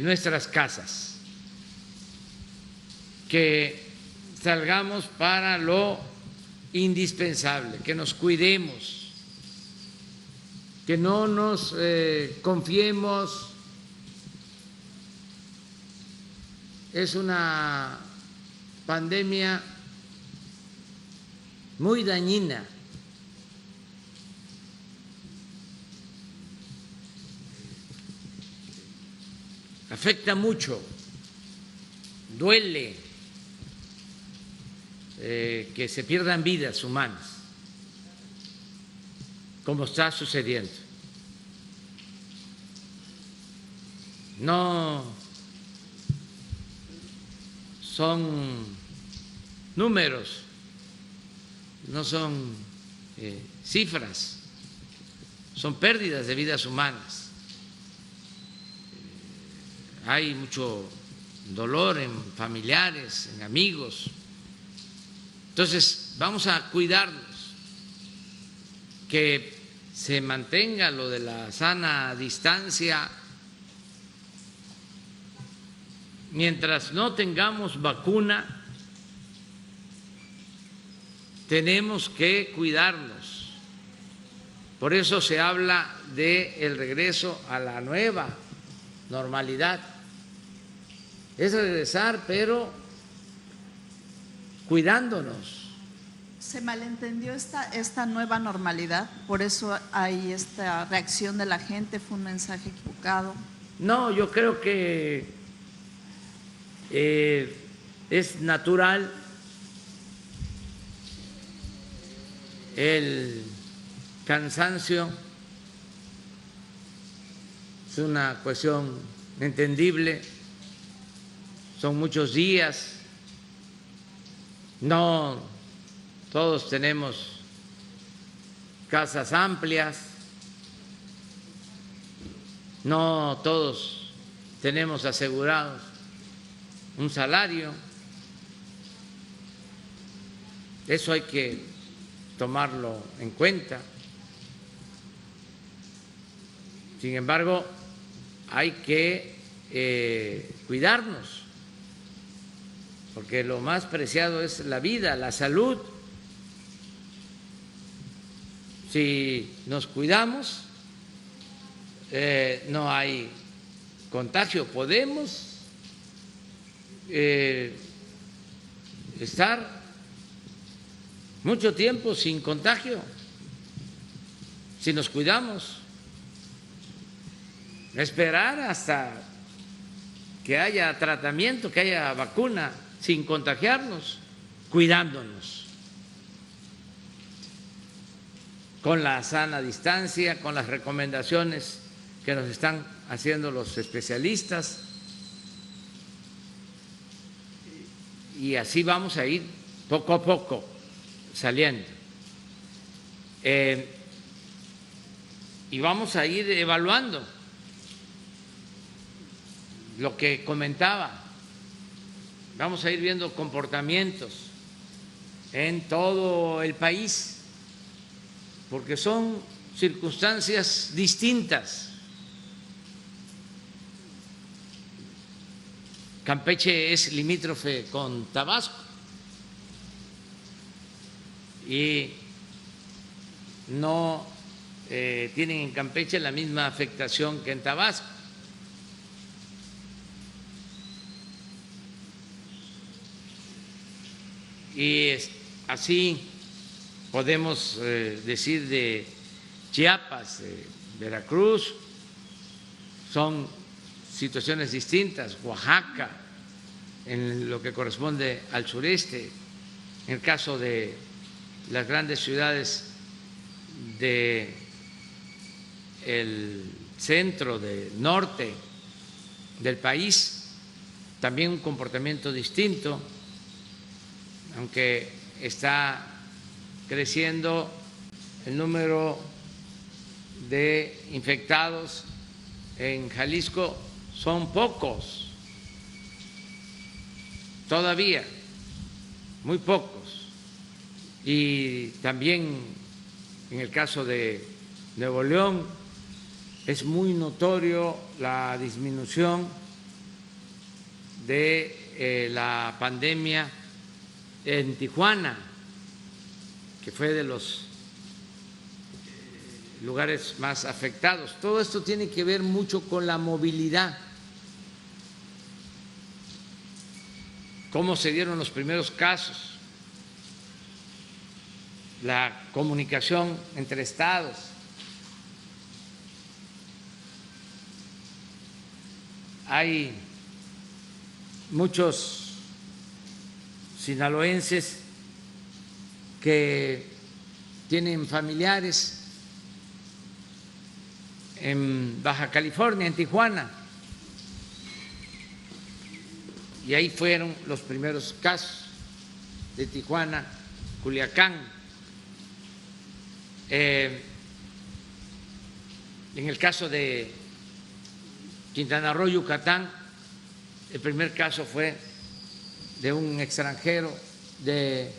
nuestras casas, que salgamos para lo indispensable, que nos cuidemos, que no nos confiemos. Es una pandemia muy dañina. Afecta mucho, duele que se pierdan vidas humanas, como está sucediendo. No son números, no son cifras, son pérdidas de vidas humanas. Hay mucho dolor en familiares, en amigos. Entonces, vamos a cuidarnos, que se mantenga lo de la sana distancia. Mientras no tengamos vacuna, tenemos que cuidarnos. Por eso se habla del regreso a la nueva normalidad. Es regresar, pero cuidándonos. ¿Se malentendió esta nueva normalidad? ¿Por eso hay esta reacción de la gente? ¿Fue un mensaje equivocado? No, yo creo que es natural el cansancio, es una cuestión entendible, son muchos días, no todos tenemos casas amplias, no todos tenemos asegurados un salario. Eso hay que tomarlo en cuenta. Sin embargo, hay que cuidarnos, porque lo más preciado es la vida, la salud. Si nos cuidamos, no hay contagio. Podemos estar mucho tiempo sin contagio si nos cuidamos. Esperar hasta que haya tratamiento, que haya vacuna, sin contagiarnos, cuidándonos, con la sana distancia, con las recomendaciones que nos están haciendo los especialistas, y así vamos a ir poco a poco saliendo. Y vamos a ir evaluando lo que comentaba, vamos a ir viendo comportamientos en todo el país, porque son circunstancias distintas. Campeche es limítrofe con Tabasco y no tienen en Campeche la misma afectación que en Tabasco. Y así podemos decir de Chiapas, de Veracruz, son situaciones distintas, Oaxaca, en lo que corresponde al sureste, en el caso de las grandes ciudades del centro, del norte del país, también un comportamiento distinto, aunque está creciendo el número de infectados en Jalisco, son pocos, todavía, muy pocos. y también en el caso de Nuevo León es muy notorio la disminución de la pandemia en Tijuana, que fue de los lugares más afectados. Todo esto tiene que ver mucho con la movilidad, cómo se dieron los primeros casos, la comunicación entre estados. Hay muchos sinaloenses que tienen familiares en Baja California, en Tijuana, y ahí fueron los primeros casos de Tijuana, Culiacán. En el caso de Quintana Roo, Yucatán, el primer caso fue de un extranjero de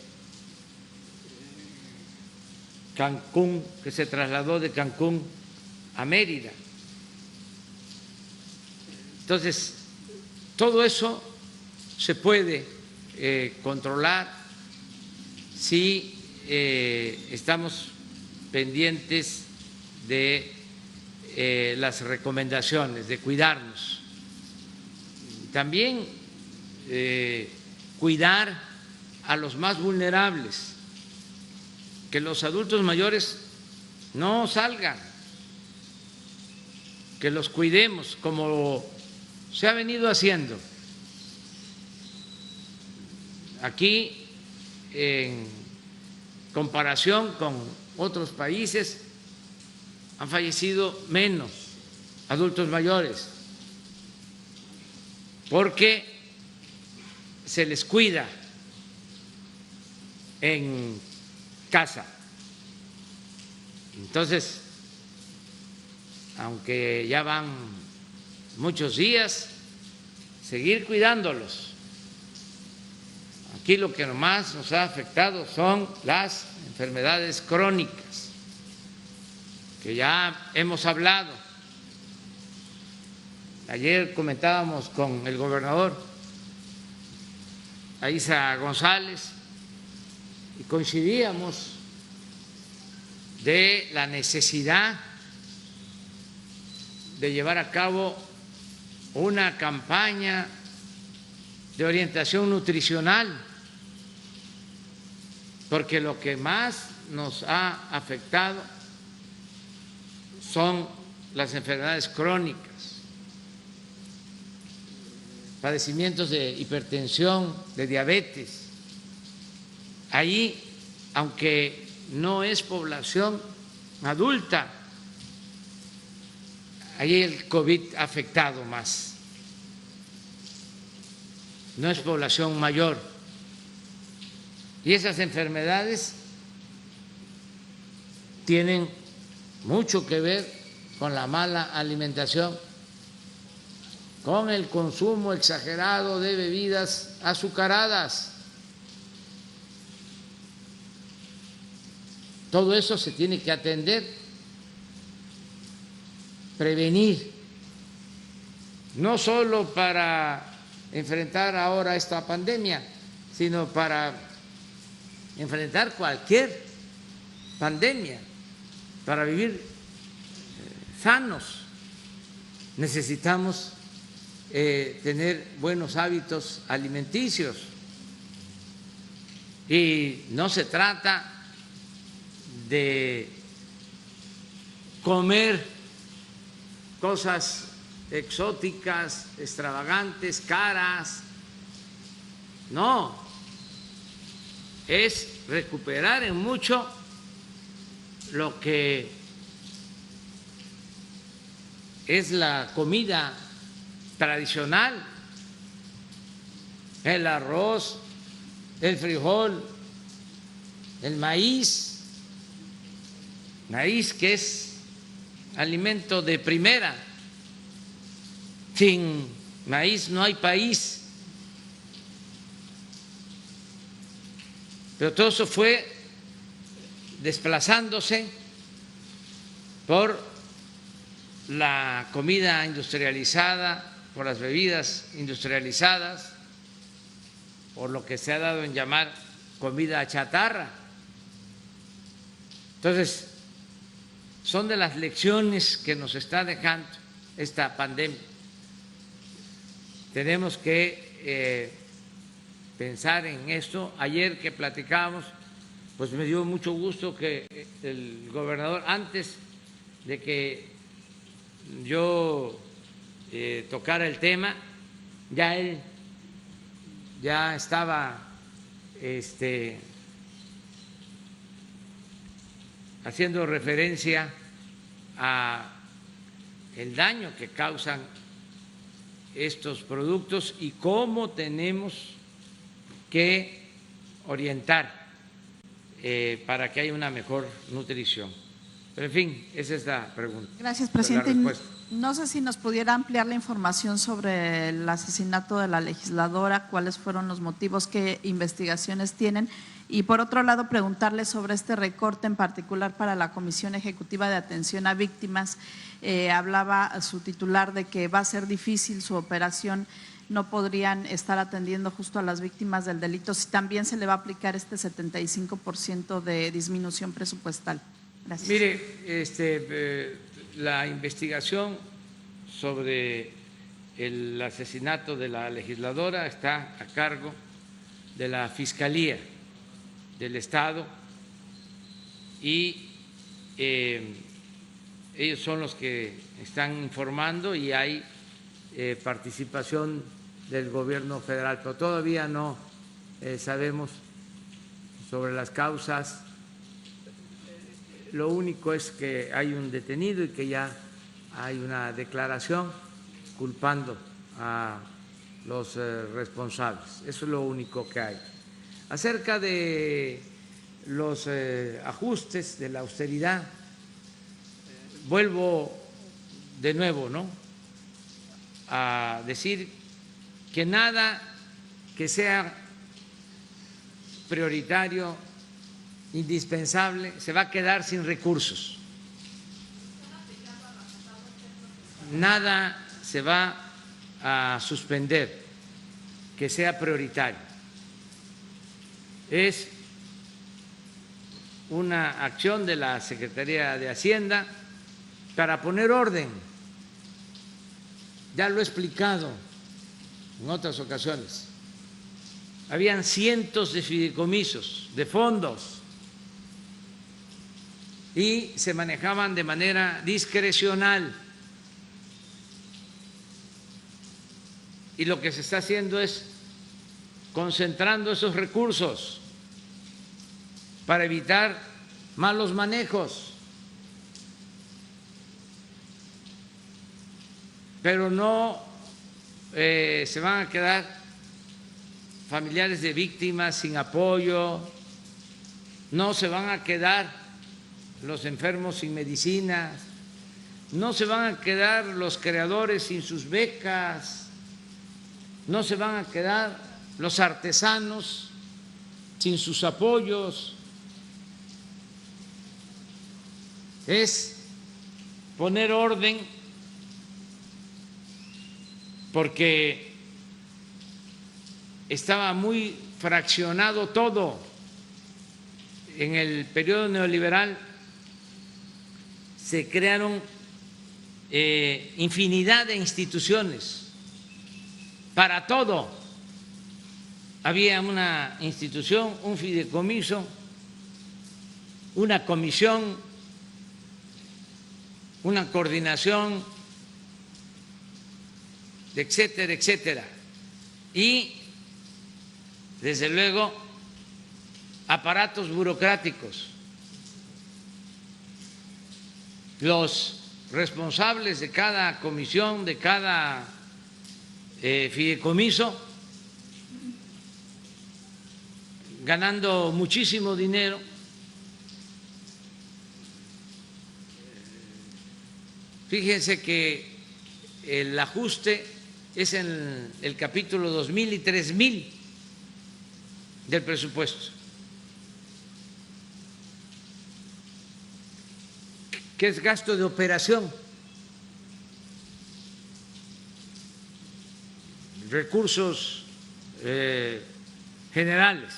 Cancún, que se trasladó de Cancún a Mérida. Entonces, todo eso se puede controlar si estamos pendientes de las recomendaciones, de cuidarnos. También cuidar a los más vulnerables, que los adultos mayores no salgan, que los cuidemos como se ha venido haciendo. Aquí, en comparación con otros países, han fallecido menos adultos mayores, porque se les cuida en casa. Entonces, aunque ya van muchos días, seguir cuidándolos. Aquí lo que más nos ha afectado son las enfermedades crónicas, que ya hemos hablado. Ayer comentábamos con el gobernador Aiza González y coincidíamos de la necesidad de llevar a cabo una campaña de orientación nutricional, porque lo que más nos ha afectado son las enfermedades crónicas, padecimientos de hipertensión, de diabetes. Ahí, aunque no es población adulta, ahí el COVID ha afectado más. No es población mayor. Y esas enfermedades tienen mucho que ver con la mala alimentación, con el consumo exagerado de bebidas azucaradas. Todo eso se tiene que atender, prevenir, no solo para enfrentar ahora esta pandemia, sino para enfrentar cualquier pandemia, para vivir sanos. Necesitamos tener buenos hábitos alimenticios, y no se trata de comer cosas exóticas, extravagantes, caras. No, es recuperar en mucho lo que es la comida tradicional: el arroz, el frijol, el maíz que es alimento de primera. Sin maíz no hay país. Pero todo eso fue desplazándose por la comida industrializada, por las bebidas industrializadas, por lo que se ha dado en llamar comida chatarra. Entonces, son de las lecciones que nos está dejando esta pandemia. Tenemos que pensar en esto. Ayer que platicábamos, pues me dio mucho gusto que el gobernador, antes de que yo tocara el tema, ya él ya estaba haciendo referencia a el daño que causan estos productos y cómo tenemos que orientar para que haya una mejor nutrición. Pero en fin, esa es la pregunta. Gracias, presidente. No sé si nos pudiera ampliar la información sobre el asesinato de la legisladora, cuáles fueron los motivos, qué investigaciones tienen. Y por otro lado, preguntarle sobre este recorte en particular para la Comisión Ejecutiva de Atención a Víctimas. Hablaba su titular de que va a ser difícil su operación, no podrían estar atendiendo justo a las víctimas del delito, si también se le va a aplicar este 75% de disminución presupuestal. Gracias. Mire, la investigación sobre el asesinato de la legisladora está a cargo de la Fiscalía del Estado y ellos son los que están informando y hay participación del gobierno federal, pero todavía no sabemos sobre las causas. Lo único es que hay un detenido y que ya hay una declaración culpando a los responsables. Eso es lo único que hay. Acerca de los ajustes de la austeridad, vuelvo de nuevo, ¿no?, a decir que nada que sea prioritario, indispensable, se va a quedar sin recursos. Nada se va a suspender que sea prioritario. Es una acción de la Secretaría de Hacienda para poner orden. Ya lo he explicado en otras ocasiones. Habían cientos de fideicomisos, de fondos, y se manejaban de manera discrecional. Y lo que se está haciendo es concentrando esos recursos para evitar malos manejos. Pero no se van a quedar familiares de víctimas sin apoyo, no se van a quedar los enfermos sin medicinas, no se van a quedar los creadores sin sus becas, no se van a quedar los artesanos sin sus apoyos. Es poner orden, porque estaba muy fraccionado todo. En el periodo neoliberal se crearon infinidad de instituciones para todo. Había una institución, un fideicomiso, una comisión, una coordinación, etcétera, etcétera. Y, desde luego, aparatos burocráticos. Los responsables de cada comisión, de cada fideicomiso, ganando muchísimo dinero. Fíjense que el ajuste es en el capítulo 2000 y 3000 del presupuesto. que es gasto de operación, recursos generales.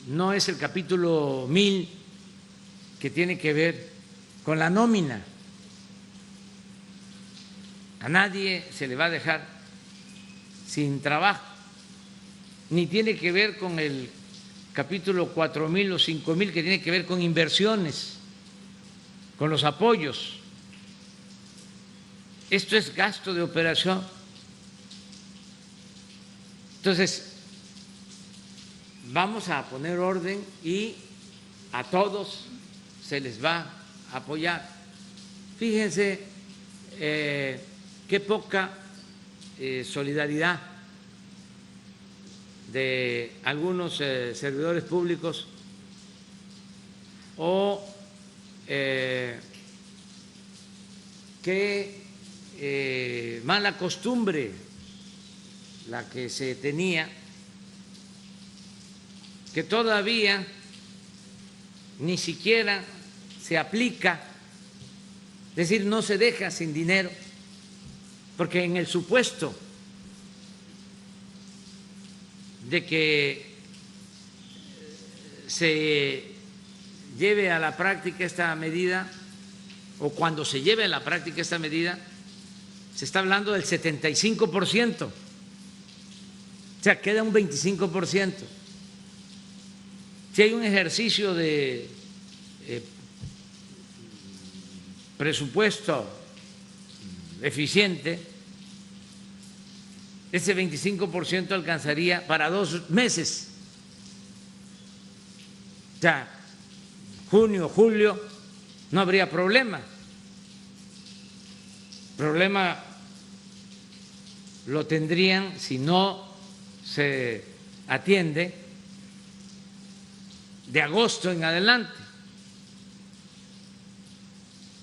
No es el capítulo 1000 que tiene que ver con la nómina. A nadie se le va a dejar sin trabajo, ni tiene que ver con el capítulo 4000 o 5000 que tiene que ver con inversiones, con los apoyos. Esto es gasto de operación. Entonces, vamos a poner orden y a todos se les va a apoyar. Fíjense qué poca solidaridad de algunos servidores públicos o qué mala costumbre la que se tenía, que todavía ni siquiera se aplica, es decir, no se deja sin dinero, porque en el supuesto de que se lleve a la práctica esta medida, o cuando se lleve a la práctica esta medida, se está hablando del 75%, o sea, queda un 25%. Si hay un ejercicio de presupuesto eficiente, ese 25% alcanzaría para 2 meses. O sea, junio, julio, no habría problema. Problema lo tendrían si no se atiende de agosto en adelante.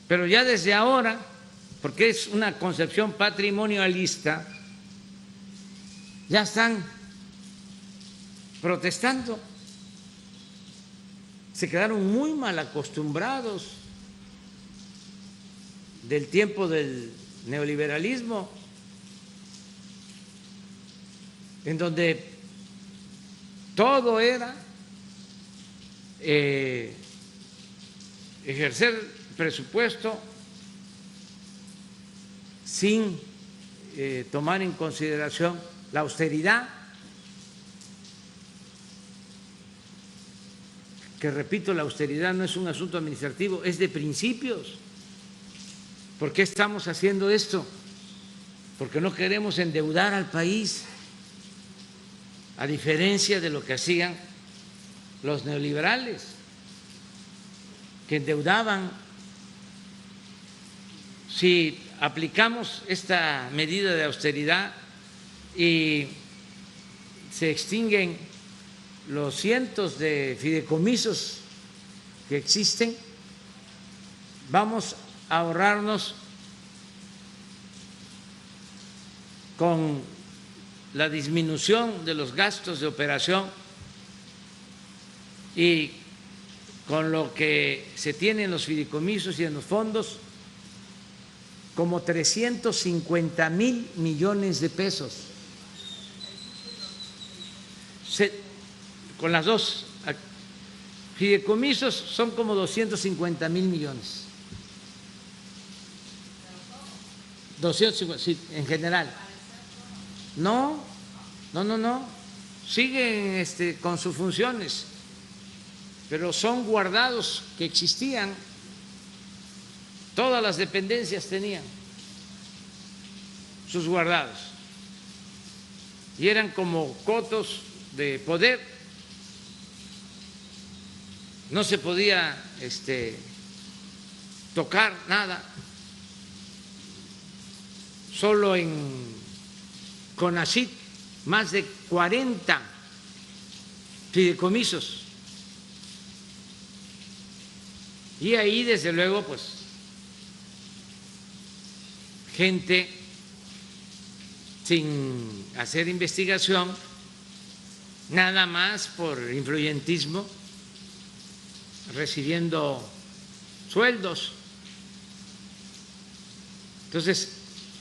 Pero ya desde ahora, porque es una concepción patrimonialista, ya están protestando. Se quedaron muy mal acostumbrados del tiempo del neoliberalismo, en donde todo era ejercer presupuesto sin tomar en consideración la austeridad, que repito, la austeridad no es un asunto administrativo, es de principios. ¿Por qué estamos haciendo esto? Porque no queremos endeudar al país, a diferencia de lo que hacían los neoliberales, que endeudaban. Si aplicamos esta medida de austeridad y se extinguen los cientos de fideicomisos que existen, vamos a ahorrarnos con la disminución de los gastos de operación y con lo que se tiene en los fideicomisos y en los fondos, como 350,000 millones de pesos. Con las dos fideicomisos son como 250,000 millones. 250, sí, en general. No, siguen con sus funciones, pero son guardados que existían. Todas las dependencias tenían sus guardados y eran como cotos de poder. No se podía tocar nada. Solo en CONACYT más de 40 fideicomisos. Y ahí, desde luego, pues, gente sin hacer investigación, nada más por influyentismo, recibiendo sueldos. Entonces,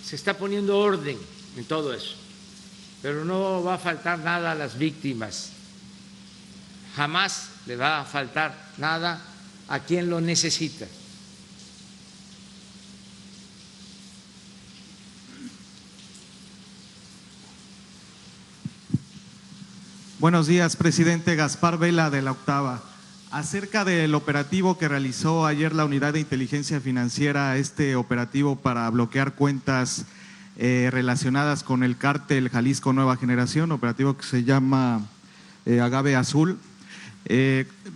se está poniendo orden en todo eso, pero no va a faltar nada a las víctimas, jamás le va a faltar nada a quien lo necesita. Buenos días, presidente. Gaspar Vela, de La Octava. Acerca del operativo que realizó ayer la Unidad de Inteligencia Financiera, este operativo para bloquear cuentas relacionadas con el cártel Jalisco Nueva Generación, operativo que se llama Agave Azul.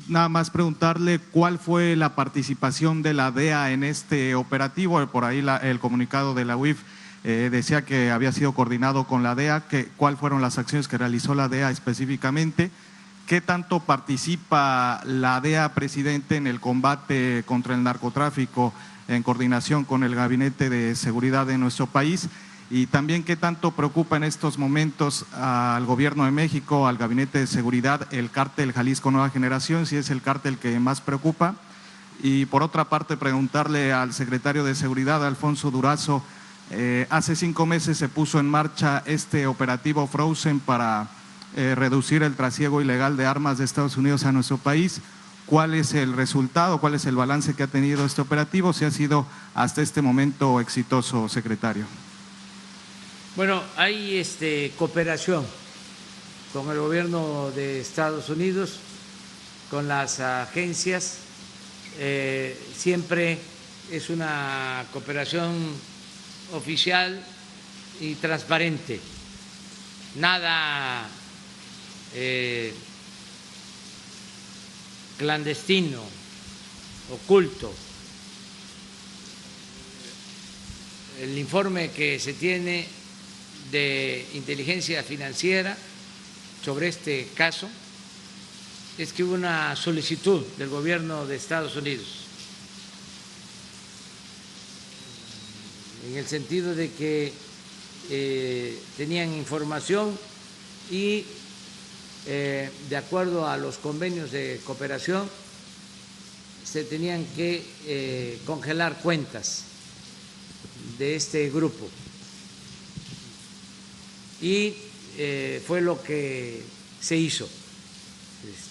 Nada más preguntarle cuál fue la participación de la DEA en este operativo. Por ahí el comunicado de la UIF decía que había sido coordinado con la DEA. ¿Cuáles fueron las acciones que realizó la DEA específicamente? ¿Qué tanto participa la DEA, presidente, en el combate contra el narcotráfico en coordinación con el Gabinete de Seguridad de nuestro país? Y también, ¿qué tanto preocupa en estos momentos al Gobierno de México, al Gabinete de Seguridad, el cártel Jalisco Nueva Generación, si es el cártel que más preocupa? Y por otra parte, preguntarle al secretario de Seguridad, Alfonso Durazo, hace 5 meses se puso en marcha este operativo Frozen para reducir el trasiego ilegal de armas de Estados Unidos a nuestro país. ¿Cuál es el resultado, cuál es el balance que ha tenido este operativo? Si ha sido hasta este momento exitoso, secretario. Bueno, hay cooperación con el gobierno de Estados Unidos, con las agencias, siempre es una cooperación oficial y transparente, nada clandestino, oculto. El informe que se tiene de inteligencia financiera sobre este caso es que hubo una solicitud del gobierno de Estados Unidos en el sentido de que tenían información y de acuerdo a los convenios de cooperación se tenían que congelar cuentas de este grupo y fue lo que se hizo.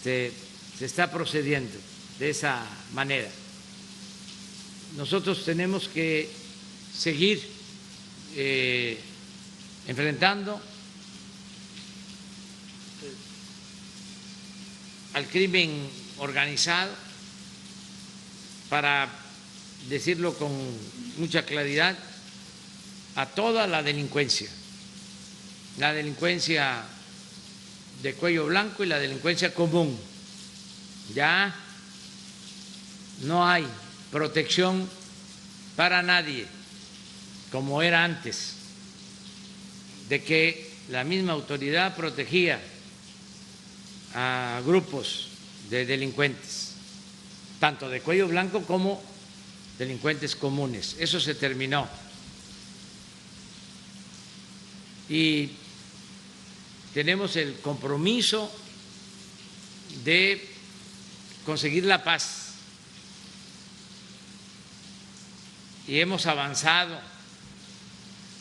Se está procediendo de esa manera. Nosotros tenemos que seguir enfrentando al crimen organizado, para decirlo con mucha claridad, a toda la delincuencia de cuello blanco y la delincuencia común. Ya no hay protección para nadie como era antes, de que la misma autoridad protegía a grupos de delincuentes, tanto de cuello blanco como delincuentes comunes. Eso se terminó. Y tenemos el compromiso de conseguir la paz. Y hemos avanzado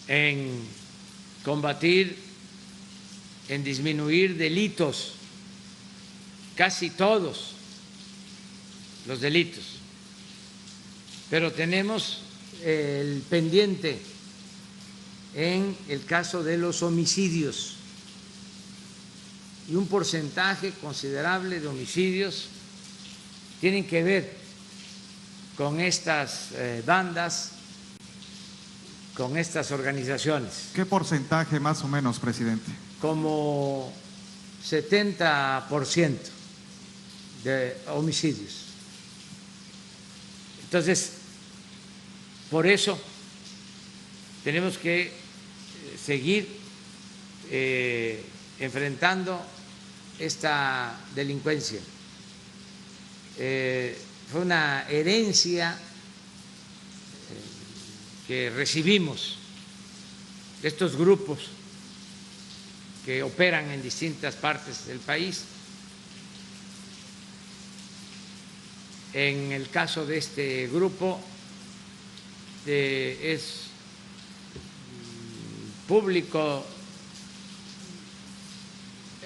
en combatir, en disminuir delitos, casi todos los delitos, pero tenemos el pendiente en el caso de los homicidios, y un porcentaje considerable de homicidios tienen que ver con estas bandas, con estas organizaciones. ¿Qué porcentaje más o menos, presidente? Como 70% de homicidios. Entonces, por eso tenemos que seguir enfrentando esta delincuencia. Fue una herencia que recibimos de estos grupos que operan en distintas partes del país En el caso de este grupo es público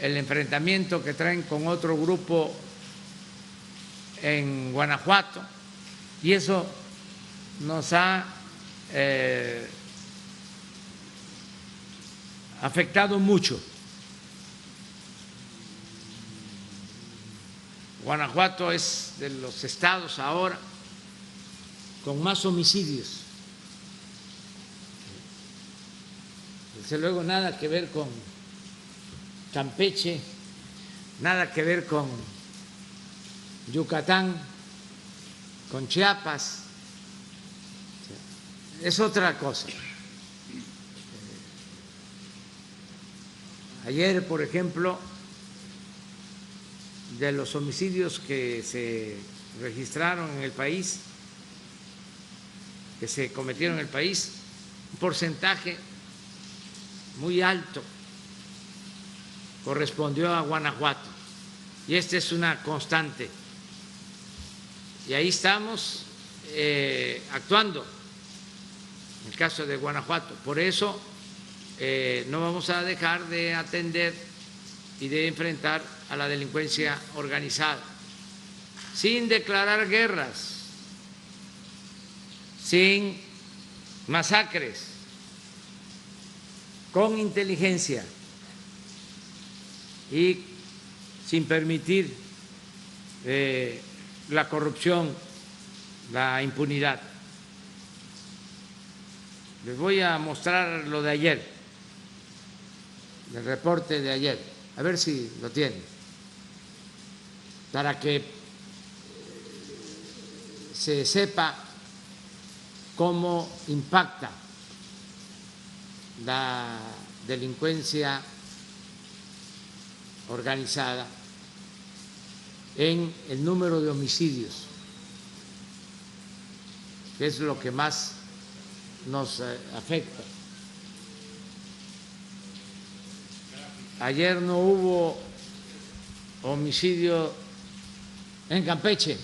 el enfrentamiento que traen con otro grupo en Guanajuato, y eso nos ha afectado mucho. Guanajuato es de los estados ahora con más homicidios. Desde luego nada que ver con Campeche, nada que ver con Yucatán, con Chiapas, es otra cosa. Ayer, por ejemplo, de los homicidios que se registraron en el país, que se cometieron en el país, un porcentaje muy alto correspondió a Guanajuato, y esta es una constante, y ahí estamos actuando en el caso de Guanajuato. Por eso no vamos a dejar de atender y de enfrentar a la delincuencia organizada, sin declarar guerras, sin masacres, con inteligencia y sin permitir la corrupción, la impunidad. Les voy a mostrar lo de ayer, el reporte de ayer, a ver si lo tienen, para que se sepa cómo impacta la delincuencia organizada en el número de homicidios, que es lo que más nos afecta. Ayer no hubo homicidio en Campeche.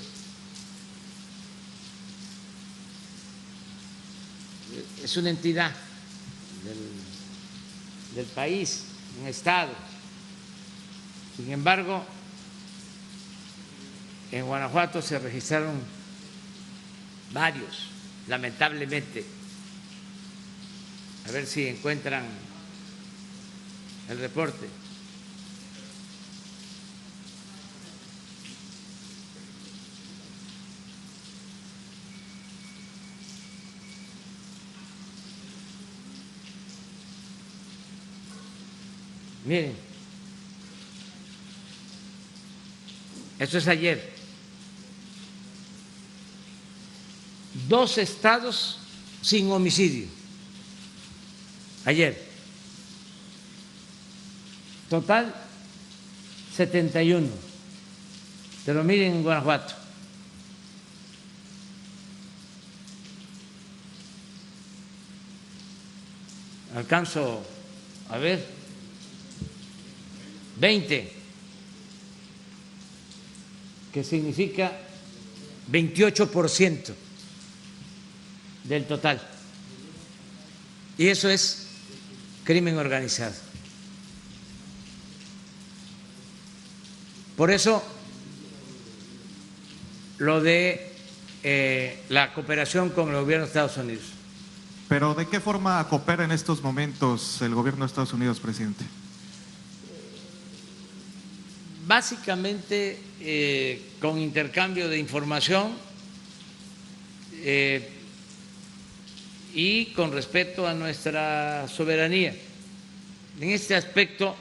Es una entidad del país, un estado. Sin embargo, en Guanajuato se registraron varios, lamentablemente. A ver si encuentran el reporte. Miren, esto es ayer. 2 estados sin homicidio. Ayer. Total 71. Pero miren en Guanajuato. Alcanzo a ver. 20, que significa 28% del total. Y eso es crimen organizado. Por eso, lo de la cooperación con el gobierno de Estados Unidos. Pero ¿de qué forma coopera en estos momentos el gobierno de Estados Unidos, presidente? Básicamente con intercambio de información y con respeto a nuestra soberanía. En este aspecto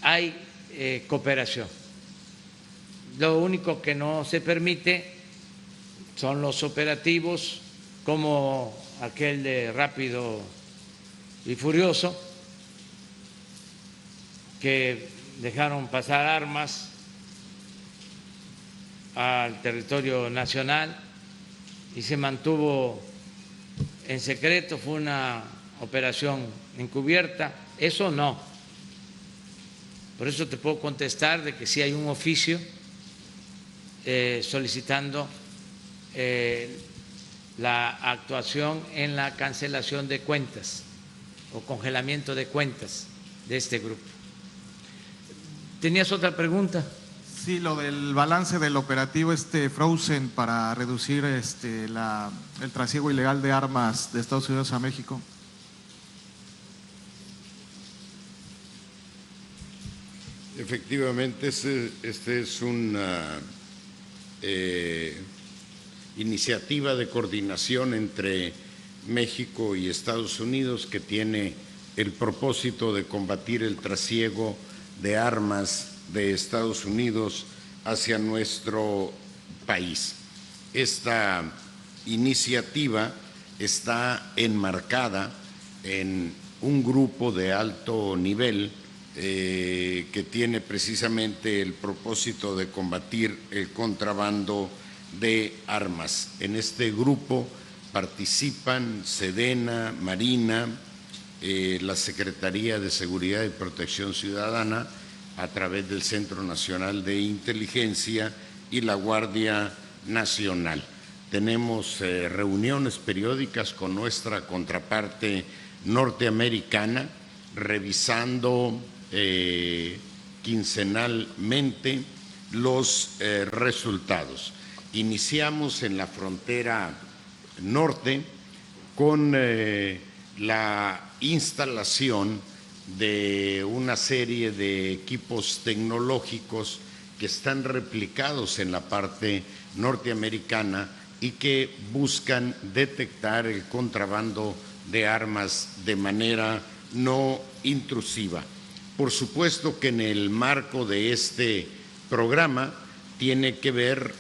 hay cooperación. Lo único que no se permite son los operativos como aquel de Rápido y Furioso, que dejaron pasar armas al territorio nacional y se mantuvo en secreto, fue una operación encubierta. Eso no. Por eso te puedo contestar de que sí hay un oficio solicitando la actuación en la cancelación de cuentas o congelamiento de cuentas de este grupo. ¿Tenías otra pregunta? Sí, lo del balance del operativo Frozen para reducir el trasiego ilegal de armas de Estados Unidos a México. Efectivamente, este es una iniciativa de coordinación entre México y Estados Unidos que tiene el propósito de combatir el trasiego de armas de Estados Unidos hacia nuestro país. Esta iniciativa está enmarcada en un grupo de alto nivel que tiene precisamente el propósito de combatir el contrabando de armas. En este grupo participan Sedena, Marina, la Secretaría de Seguridad y Protección Ciudadana a través del Centro Nacional de Inteligencia y la Guardia Nacional. Tenemos reuniones periódicas con nuestra contraparte norteamericana, revisando quincenalmente los resultados. Iniciamos en la frontera norte con la instalación de una serie de equipos tecnológicos que están replicados en la parte norteamericana y que buscan detectar el contrabando de armas de manera no intrusiva. Por supuesto que en el marco de este programa tiene que ver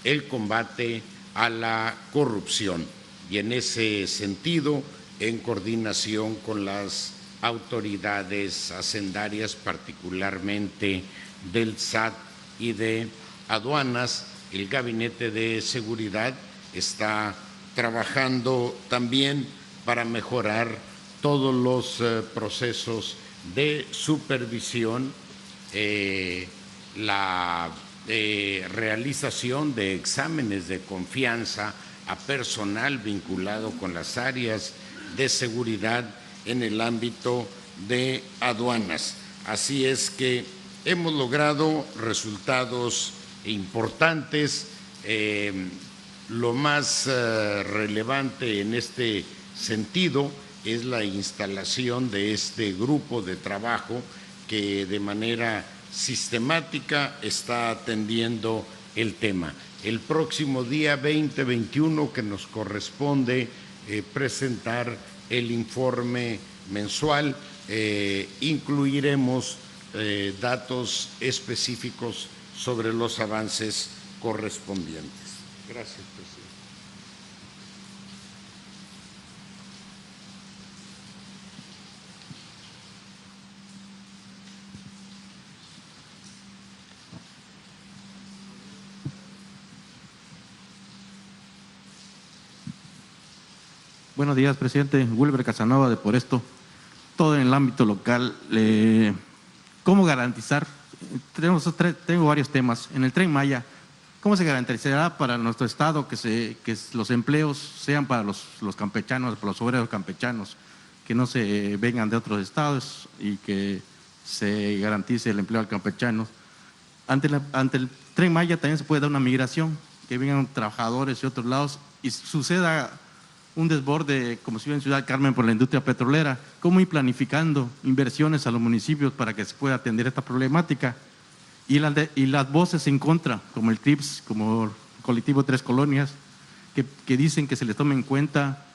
el combate a la corrupción y en ese sentido, en coordinación con las autoridades hacendarias, particularmente del SAT y de aduanas, el Gabinete de Seguridad está trabajando también para mejorar todos los procesos de supervisión, la realización de exámenes de confianza a personal vinculado con las áreas de seguridad en el ámbito de aduanas. Así es que hemos logrado resultados importantes. Lo más relevante en este sentido es la instalación de este grupo de trabajo que de manera sistemática está atendiendo el tema. El próximo día 20-21 que nos corresponde presentar el informe mensual, incluiremos datos específicos sobre los avances correspondientes. Gracias, presidente. Buenos días, presidente. Wilber Casanova de Por Esto. Todo en el ámbito local. ¿Cómo garantizar? Tengo varios temas. En el Tren Maya, ¿cómo se garantizará para nuestro estado que los empleos sean para los campechanos, para los obreros campechanos, que no se vengan de otros estados y que se garantice el empleo al campechano? Ante el Tren Maya también se puede dar una migración, que vengan trabajadores de otros lados y suceda un desborde, como se ve en Ciudad del Carmen, por la industria petrolera. ¿Cómo ir planificando inversiones a los municipios para que se pueda atender esta problemática? Y las voces en contra, como el TRIPS, como el colectivo Tres Colonias, que dicen que se les tome en cuenta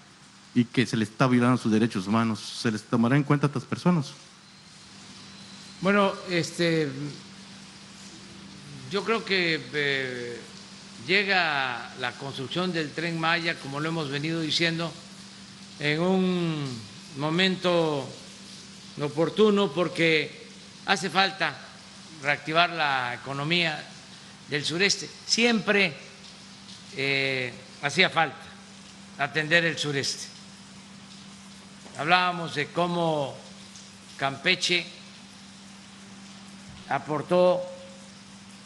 y que se les está violando sus derechos humanos. ¿Se les tomará en cuenta a estas personas? Bueno, yo creo que llega la construcción del Tren Maya, como lo hemos venido diciendo, en un momento oportuno porque hace falta reactivar la economía del sureste. Siempre hacía falta atender el sureste. Hablábamos de cómo Campeche aportó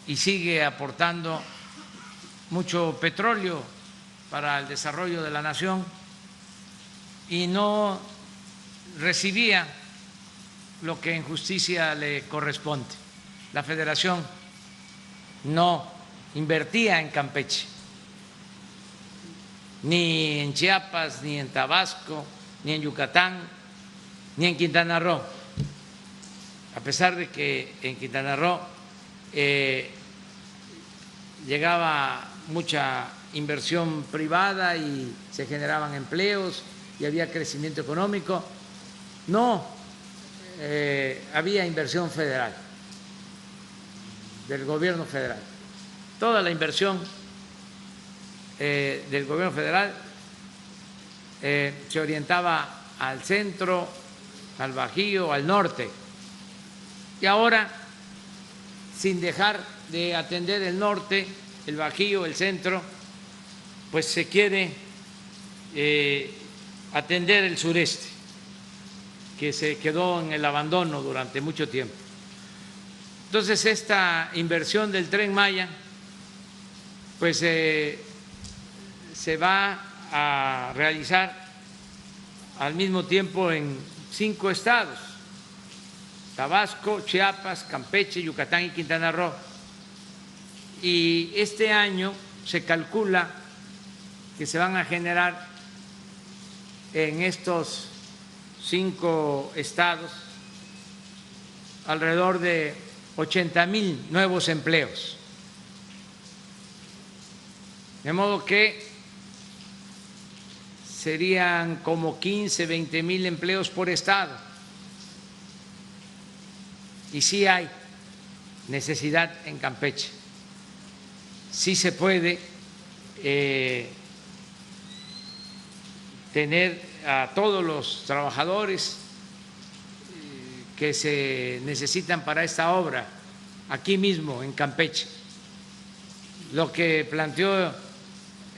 y sigue aportando mucho petróleo para el desarrollo de la nación y no recibía lo que en justicia le corresponde. La Federación no invertía en Campeche, ni en Chiapas, ni en Tabasco, ni en Yucatán, ni en Quintana Roo, a pesar de que en Quintana Roo llegaba mucha inversión privada y se generaban empleos y había crecimiento económico, no había inversión federal, del gobierno federal. Toda la inversión del gobierno federal se orientaba al centro, al Bajío, al norte. Y ahora, sin dejar de atender el norte, el Bajío, el centro, pues se quiere atender el sureste, que se quedó en el abandono durante mucho tiempo. Entonces, esta inversión del Tren Maya, pues se va a realizar al mismo tiempo en 5 estados: Tabasco, Chiapas, Campeche, Yucatán y Quintana Roo. Y este año se calcula que se van a generar en estos 5 estados alrededor de 80,000 nuevos empleos. De modo que serían como 15, 20,000 empleos por estado. Y sí hay necesidad en Campeche. Sí se puede tener a todos los trabajadores que se necesitan para esta obra aquí mismo en Campeche. Lo que planteó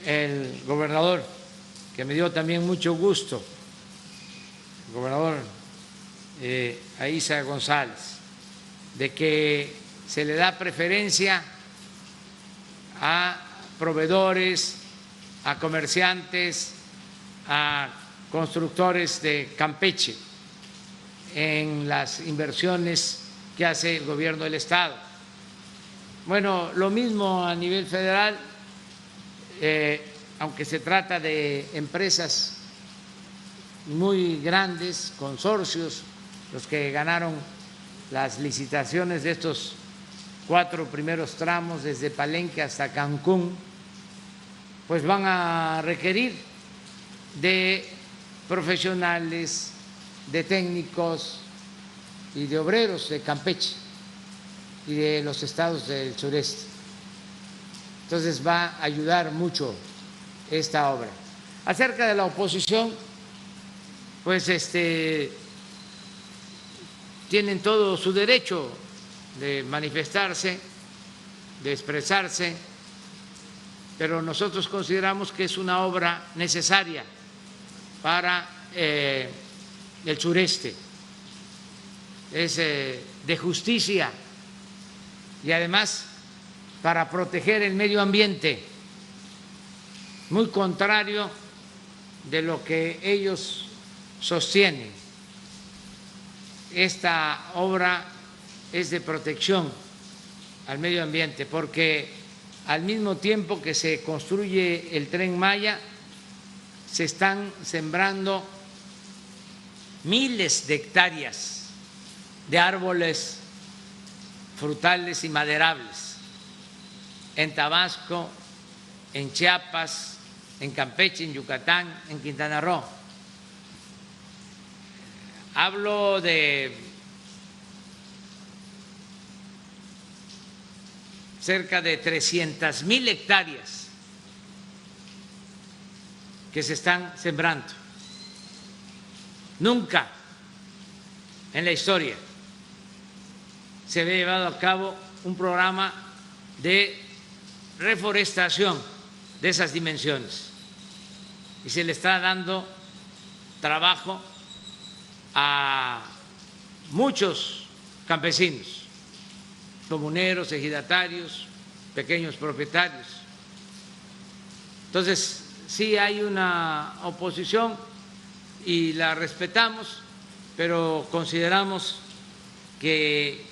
el gobernador, que me dio también mucho gusto, el gobernador Aiza González, de que se le da preferencia a proveedores, a comerciantes, a constructores de Campeche en las inversiones que hace el gobierno del Estado. Bueno, lo mismo a nivel federal, aunque se trata de empresas muy grandes, consorcios, los que ganaron las licitaciones de estos 4 primeros tramos desde Palenque hasta Cancún, pues van a requerir de profesionales, de técnicos y de obreros de Campeche y de los estados del sureste. Entonces va a ayudar mucho esta obra. Acerca de la oposición, pues tienen todo su derecho de manifestarse, de expresarse, pero nosotros consideramos que es una obra necesaria para el sureste, es de justicia y además para proteger el medio ambiente, muy contrario de lo que ellos sostienen. Esta obra es de protección al medio ambiente, porque al mismo tiempo que se construye el Tren Maya, se están sembrando miles de hectáreas de árboles frutales y maderables en Tabasco, en Chiapas, en Campeche, en Yucatán, en Quintana Roo. Hablo de cerca de 300,000 hectáreas que se están sembrando. Nunca en la historia se había llevado a cabo un programa de reforestación de esas dimensiones y se le está dando trabajo a muchos campesinos comuneros, ejidatarios, pequeños propietarios. Entonces, sí hay una oposición y la respetamos, pero consideramos que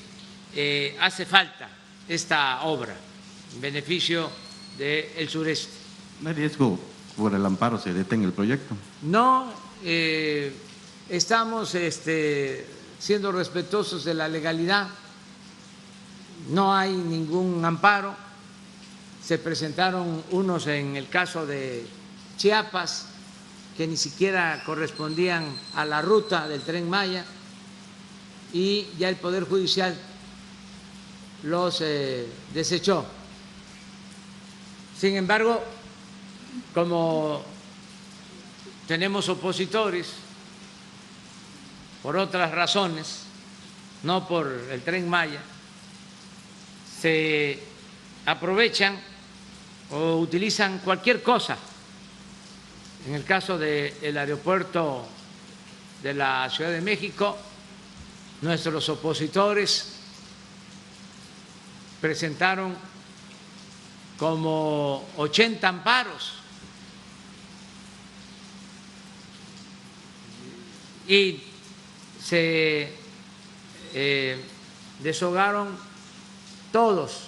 hace falta esta obra en beneficio del sureste. ¿No hay riesgo por el amparo se detenga el proyecto? No, estamos siendo respetuosos de la legalidad, no hay ningún amparo, se presentaron unos en el caso de Chiapas que ni siquiera correspondían a la ruta del Tren Maya y ya el Poder Judicial los desechó. Sin embargo, como tenemos opositores por otras razones, no por el Tren Maya, se aprovechan o utilizan cualquier cosa. En el caso del aeropuerto de la Ciudad de México, nuestros opositores presentaron como 80 amparos y se deshogaron todos,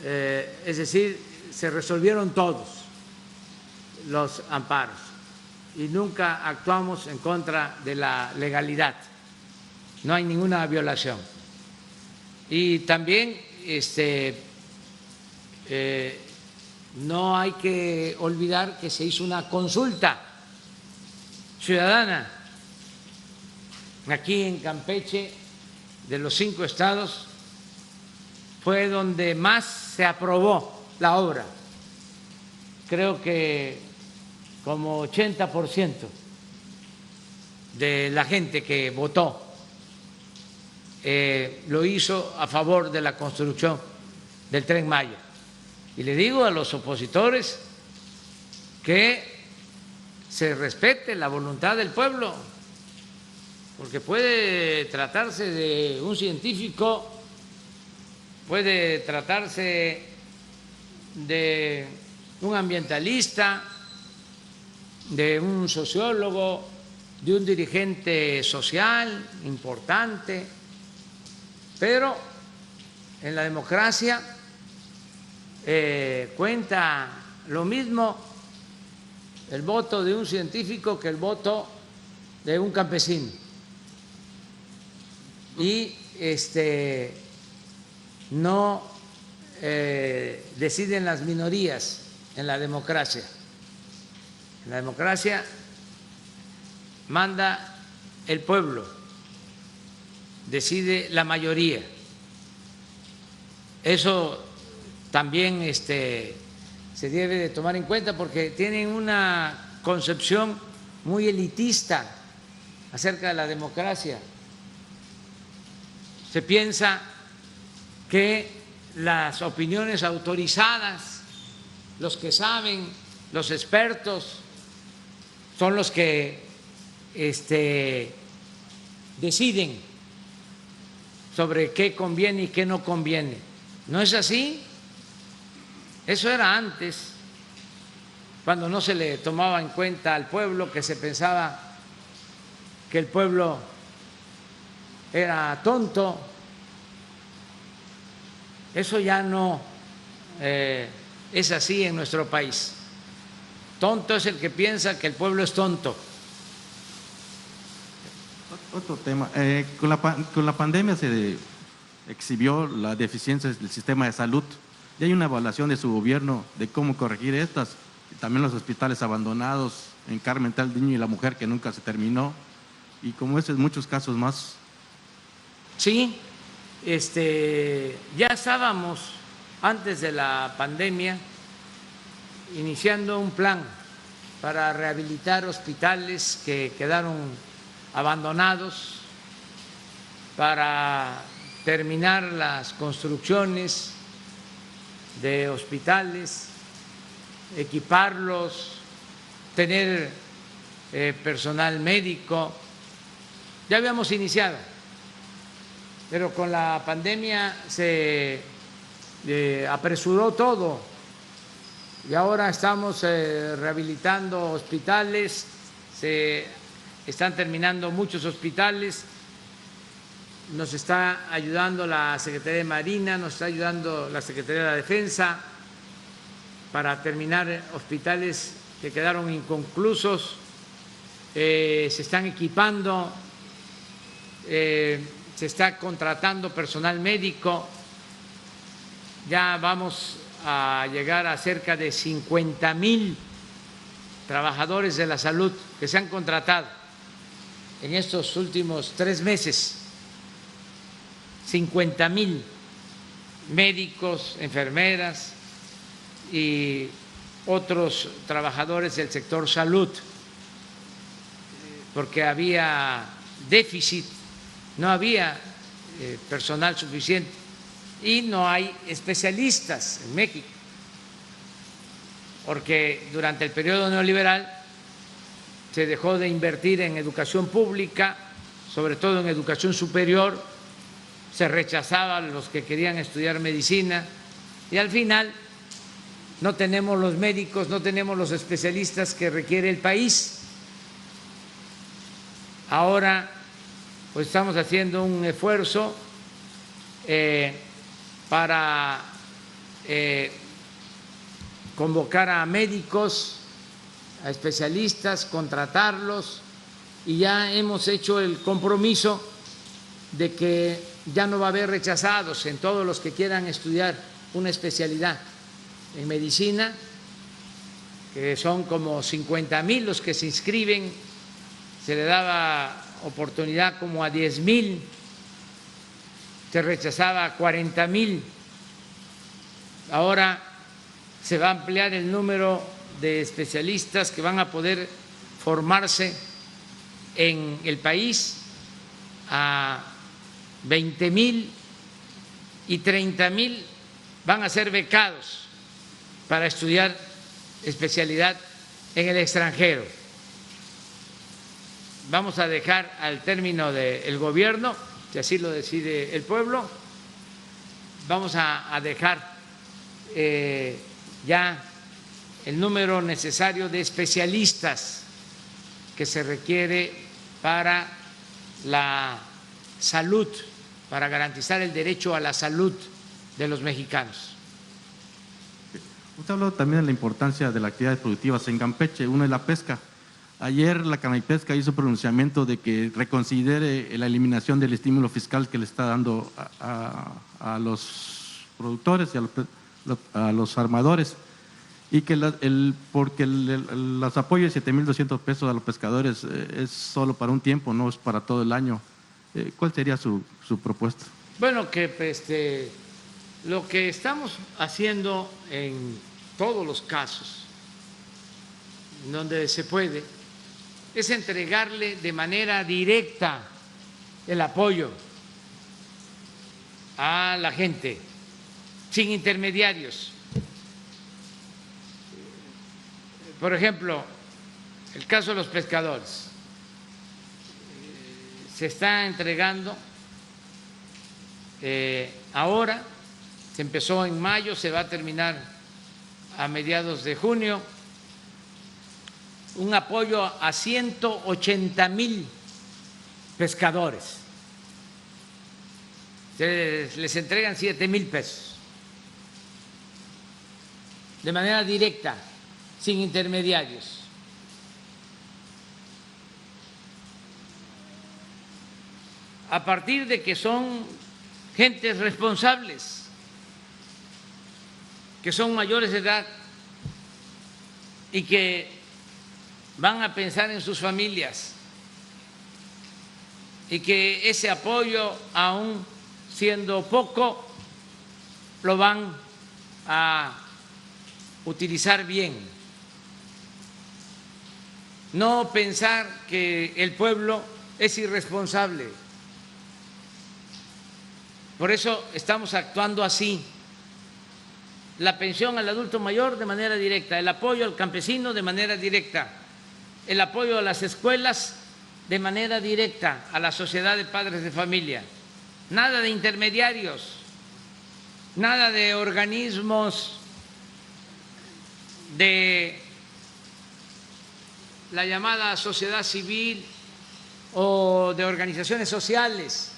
es decir, se resolvieron todos los amparos y nunca actuamos en contra de la legalidad, no hay ninguna violación. Y también no hay que olvidar que se hizo una consulta ciudadana aquí en Campeche, de los 5 estados, fue donde más se aprobó la obra, creo que como 80% de la gente que votó lo hizo a favor de la construcción del Tren Maya. Y le digo a los opositores que se respete la voluntad del pueblo, porque puede tratarse de un científico, puede tratarse de un ambientalista, de un sociólogo, de un dirigente social importante, pero en la democracia cuenta lo mismo el voto de un científico que el voto de un campesino. Y no deciden las minorías en la democracia. En la democracia manda el pueblo, decide la mayoría. Eso también se debe de tomar en cuenta porque tienen una concepción muy elitista acerca de la democracia. Se piensa que las opiniones autorizadas, los que saben, los expertos, son los que deciden sobre qué conviene y qué no conviene. ¿No es así? Eso era antes, cuando no se le tomaba en cuenta al pueblo, que se pensaba que el pueblo era tonto. Eso ya no es así en nuestro país. Tonto es el que piensa que el pueblo es tonto. Otro tema, con la pandemia se exhibió la deficiencia del sistema de salud y hay una evaluación de su gobierno de cómo corregir estas, y también los hospitales abandonados en Carmental del Niño y la Mujer que nunca se terminó, y como esos muchos casos más. Sí, ya estábamos antes de la pandemia iniciando un plan para rehabilitar hospitales que quedaron abandonados, para terminar las construcciones de hospitales, equiparlos, tener personal médico. Ya habíamos iniciado pero con la pandemia se apresuró todo y ahora estamos rehabilitando hospitales, se están terminando muchos hospitales, nos está ayudando la Secretaría de Marina, nos está ayudando la Secretaría de la Defensa para terminar hospitales que quedaron inconclusos, se están equipando, se está contratando personal médico, ya vamos a llegar a cerca de 50,000 trabajadores de la salud que se han contratado en estos últimos 3 meses, 50,000 médicos, enfermeras y otros trabajadores del sector salud, porque había déficit, no había personal suficiente y no hay especialistas en México, porque durante el periodo neoliberal se dejó de invertir en educación pública, sobre todo en educación superior, se rechazaba a los que querían estudiar medicina y al final no tenemos los médicos, no tenemos los especialistas que requiere el país. Ahora pues estamos haciendo un esfuerzo para convocar a médicos, a especialistas, contratarlos y ya hemos hecho el compromiso de que ya no va a haber rechazados en todos los que quieran estudiar una especialidad en medicina, que son como 50,000 los que se inscriben, se le daba oportunidad como a 10,000, se rechazaba a 40,000. Ahora se va a ampliar el número de especialistas que van a poder formarse en el país a 20,000 y 30,000 van a ser becados para estudiar especialidad en el extranjero. Vamos a dejar al término del gobierno, si así lo decide el pueblo, vamos a dejar ya el número necesario de especialistas que se requiere para la salud, para garantizar el derecho a la salud de los mexicanos. Usted habló también de la importancia de las actividades productivas en Campeche, una es la pesca. Ayer la Canaipesca hizo pronunciamiento de que reconsidere la eliminación del estímulo fiscal que le está dando a los productores y a los armadores, y que porque los apoyos de 7,200 pesos a los pescadores es solo para un tiempo, no es para todo el año. ¿Cuál sería su propuesta? Bueno, que lo que estamos haciendo en todos los casos donde se puede es entregarle de manera directa el apoyo a la gente, sin intermediarios. Por ejemplo, el caso de los pescadores. Se está entregando ahora, se empezó en mayo, se va a terminar a mediados de junio, un apoyo a 180,000 pescadores. Les entregan 7,000 pesos de manera directa, sin intermediarios. A partir de que son gentes responsables, que son mayores de edad y que van a pensar en sus familias y que ese apoyo, aún siendo poco, lo van a utilizar bien. No pensar que el pueblo es irresponsable. Por eso estamos actuando así. La pensión al adulto mayor de manera directa, el apoyo al campesino de manera directa, el apoyo a las escuelas de manera directa, a la sociedad de padres de familia, nada de intermediarios, nada de organismos de la llamada sociedad civil o de organizaciones sociales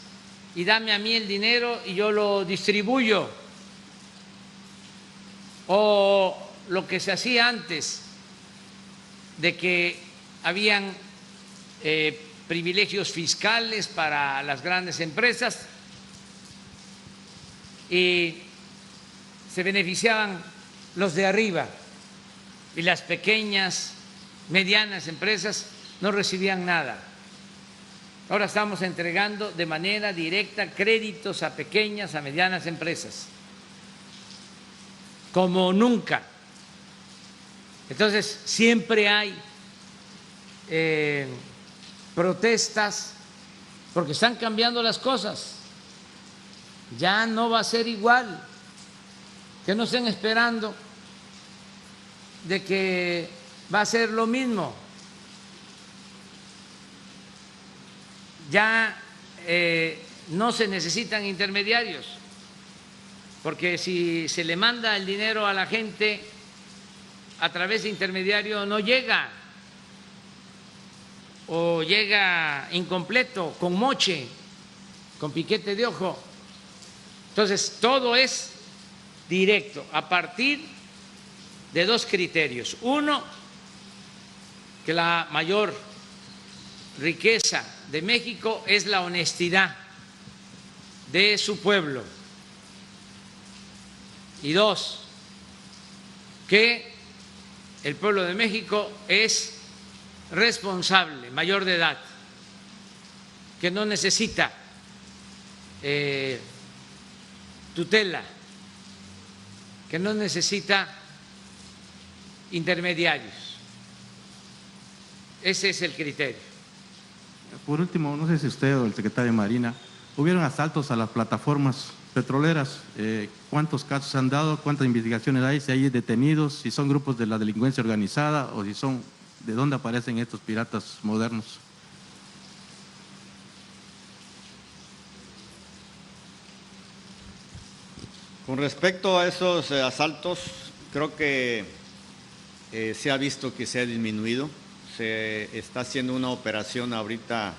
y dame a mí el dinero y yo lo distribuyo, o lo que se hacía antes de que habían privilegios fiscales para las grandes empresas y se beneficiaban los de arriba y las pequeñas, medianas empresas no recibían nada. Ahora estamos entregando de manera directa créditos a pequeñas, a medianas empresas, como nunca. Entonces, siempre hay protestas porque están cambiando las cosas. Ya no va a ser igual, que no estén esperando de que va a ser lo mismo. Ya no se necesitan intermediarios, porque si se le manda el dinero a la gente a través de intermediario no llega, o llega incompleto, con moche, con piquete de ojo. Entonces, todo es directo, a partir de dos criterios. Uno, que la mayor riqueza de México es la honestidad de su pueblo. Y dos, que el pueblo de México es responsable, mayor de edad, que no necesita tutela, que no necesita intermediarios. Ese es el criterio. Por último, no sé si usted o el secretario de Marina, hubieron asaltos a las plataformas petroleras. ¿Cuántos casos se han dado? ¿Cuántas investigaciones hay? ¿Si hay detenidos? ¿Si son grupos de la delincuencia organizada? ¿O si son, de dónde aparecen estos piratas modernos? Con respecto a esos asaltos, creo que se ha visto que se ha disminuido. Se está haciendo una operación ahorita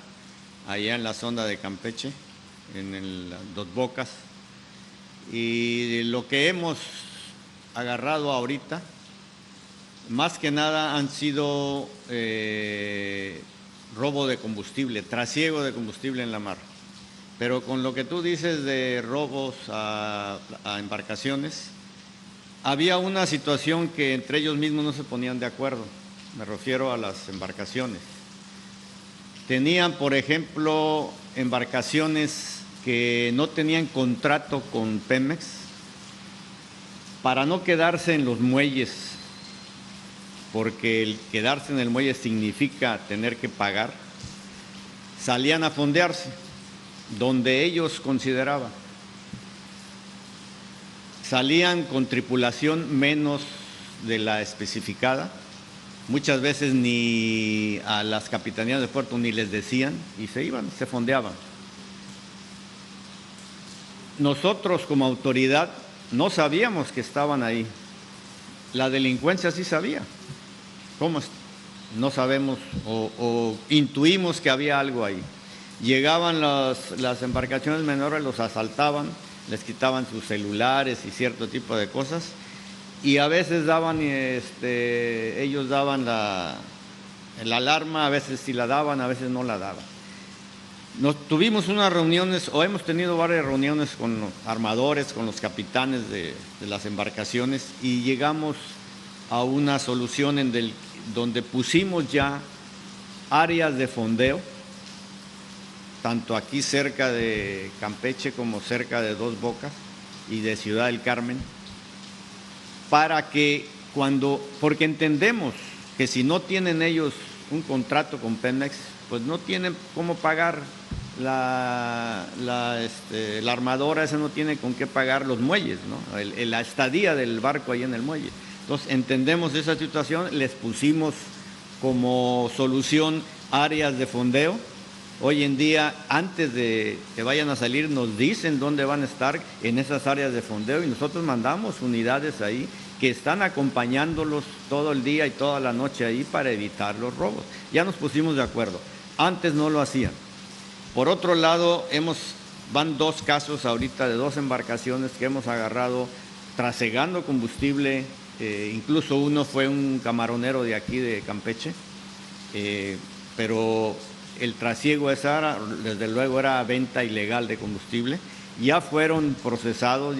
allá en la zona de Campeche, en el Dos Bocas, y lo que hemos agarrado ahorita, más que nada han sido robo de combustible, trasiego de combustible en la mar. Pero con lo que tú dices de robos a embarcaciones, había una situación que entre ellos mismos no se ponían de acuerdo. Me refiero a las embarcaciones. Tenían, por ejemplo, embarcaciones que no tenían contrato con Pemex para no quedarse en los muelles, porque el quedarse en el muelle significa tener que pagar. Salían a fondearse donde ellos consideraban. Salían con tripulación menos de la especificada. Muchas veces ni a las capitanías de puerto ni les decían y se iban, se fondeaban. Nosotros como autoridad no sabíamos que estaban ahí. La delincuencia sí sabía. ¿Cómo? No sabemos o intuimos que había algo ahí. Llegaban las embarcaciones menores, los asaltaban, les quitaban sus celulares y cierto tipo de cosas. Y a veces daban, ellos daban la alarma, a veces sí la daban, a veces no la daban. Tuvimos unas reuniones, o hemos tenido varias reuniones con los armadores, con los capitanes de las embarcaciones, y llegamos a una solución donde pusimos ya áreas de fondeo, tanto aquí cerca de Campeche como cerca de Dos Bocas y de Ciudad del Carmen, para que porque entendemos que si no tienen ellos un contrato con Pemex, pues no tienen cómo pagar la armadora, esa no tiene con qué pagar los muelles, ¿no? La estadía del barco ahí en el muelle. Entonces entendemos esa situación, les pusimos como solución áreas de fondeo Hoy en día, antes de que vayan a salir, nos dicen dónde van a estar en esas áreas de fondeo y nosotros mandamos unidades ahí que están acompañándolos todo el día y toda la noche ahí para evitar los robos. Ya nos pusimos de acuerdo. Antes no lo hacían. Por otro lado, van 2 casos ahorita de 2 embarcaciones que hemos agarrado trasegando combustible. Incluso uno fue un camaronero de aquí de Campeche, pero el trasiego desde luego era venta ilegal de combustible. Ya fueron procesados,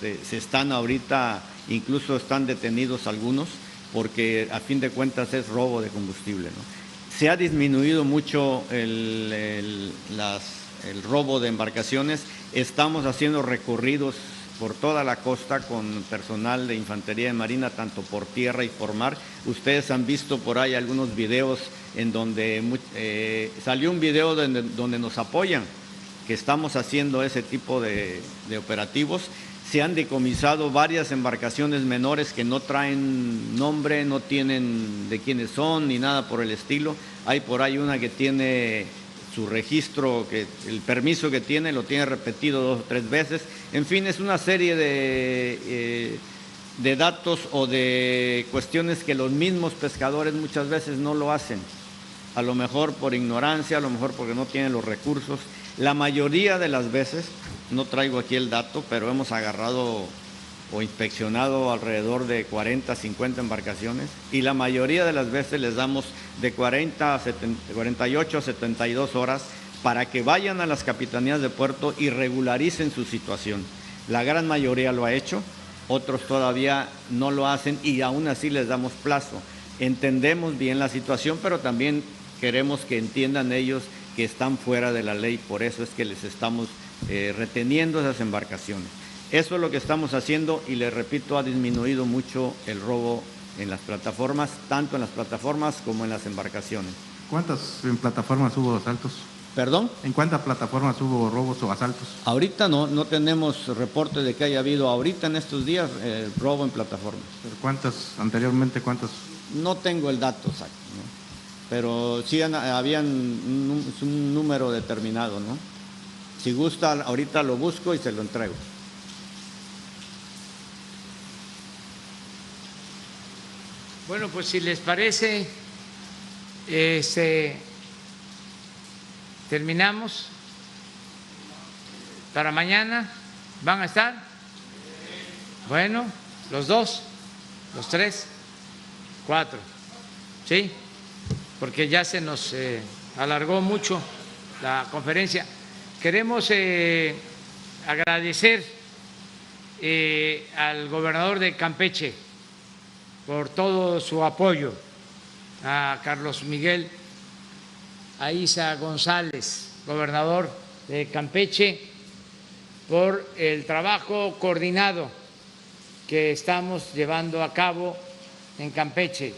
se están ahorita, incluso están detenidos algunos, porque a fin de cuentas es robo de combustible, ¿no? Se ha disminuido mucho el robo de embarcaciones. Estamos haciendo recorridos por toda la costa con personal de Infantería de Marina, tanto por tierra y por mar. Ustedes han visto por ahí algunos videos en donde salió un video donde nos apoyan, que estamos haciendo ese tipo de operativos. Se han decomisado varias embarcaciones menores que no traen nombre, no tienen de quiénes son ni nada por el estilo. Hay por ahí una que tiene su registro, que el permiso que tiene lo tiene repetido 2 o 3 veces. En fin, es una serie de datos o de cuestiones que los mismos pescadores muchas veces no lo hacen. A lo mejor por ignorancia, a lo mejor porque no tienen los recursos. La mayoría de las veces, no traigo aquí el dato, pero hemos agarrado o inspeccionado alrededor de 40, 50 embarcaciones y la mayoría de las veces les damos de 48 a 72 horas para que vayan a las capitanías de puerto y regularicen su situación. La gran mayoría lo ha hecho, otros todavía no lo hacen y aún así les damos plazo. Entendemos bien la situación, pero también queremos que entiendan ellos que están fuera de la ley, por eso es que les estamos reteniendo esas embarcaciones. Eso es lo que estamos haciendo y les repito, ha disminuido mucho el robo en las plataformas, tanto en las plataformas como en las embarcaciones. ¿Cuántas en plataformas hubo asaltos? ¿Perdón? ¿En cuántas plataformas hubo robos o asaltos? Ahorita no tenemos reporte de que haya habido ahorita en estos días robo en plataformas. ¿Pero cuántas anteriormente, cuántas? No tengo el dato exacto, ¿no? Pero sí habían un número determinado, ¿no? Si gusta, ahorita lo busco y se lo entrego. Bueno, pues si les parece, terminamos. Para mañana, ¿van a estar? Bueno, los 2, los 3, 4, ¿sí? Porque ya se nos alargó mucho la conferencia. Queremos agradecer al gobernador de Campeche por todo su apoyo, a Carlos Miguel Aiza González, gobernador de Campeche, por el trabajo coordinado que estamos llevando a cabo en Campeche.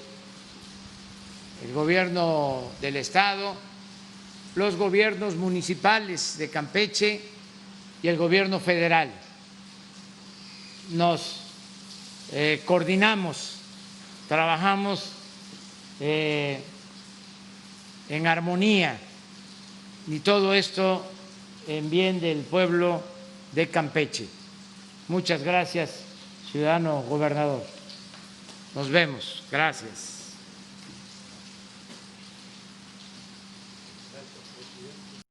El gobierno del Estado, los gobiernos municipales de Campeche y el gobierno federal. Nos coordinamos, trabajamos en armonía y todo esto en bien del pueblo de Campeche. Muchas gracias, ciudadano gobernador. Nos vemos. Gracias.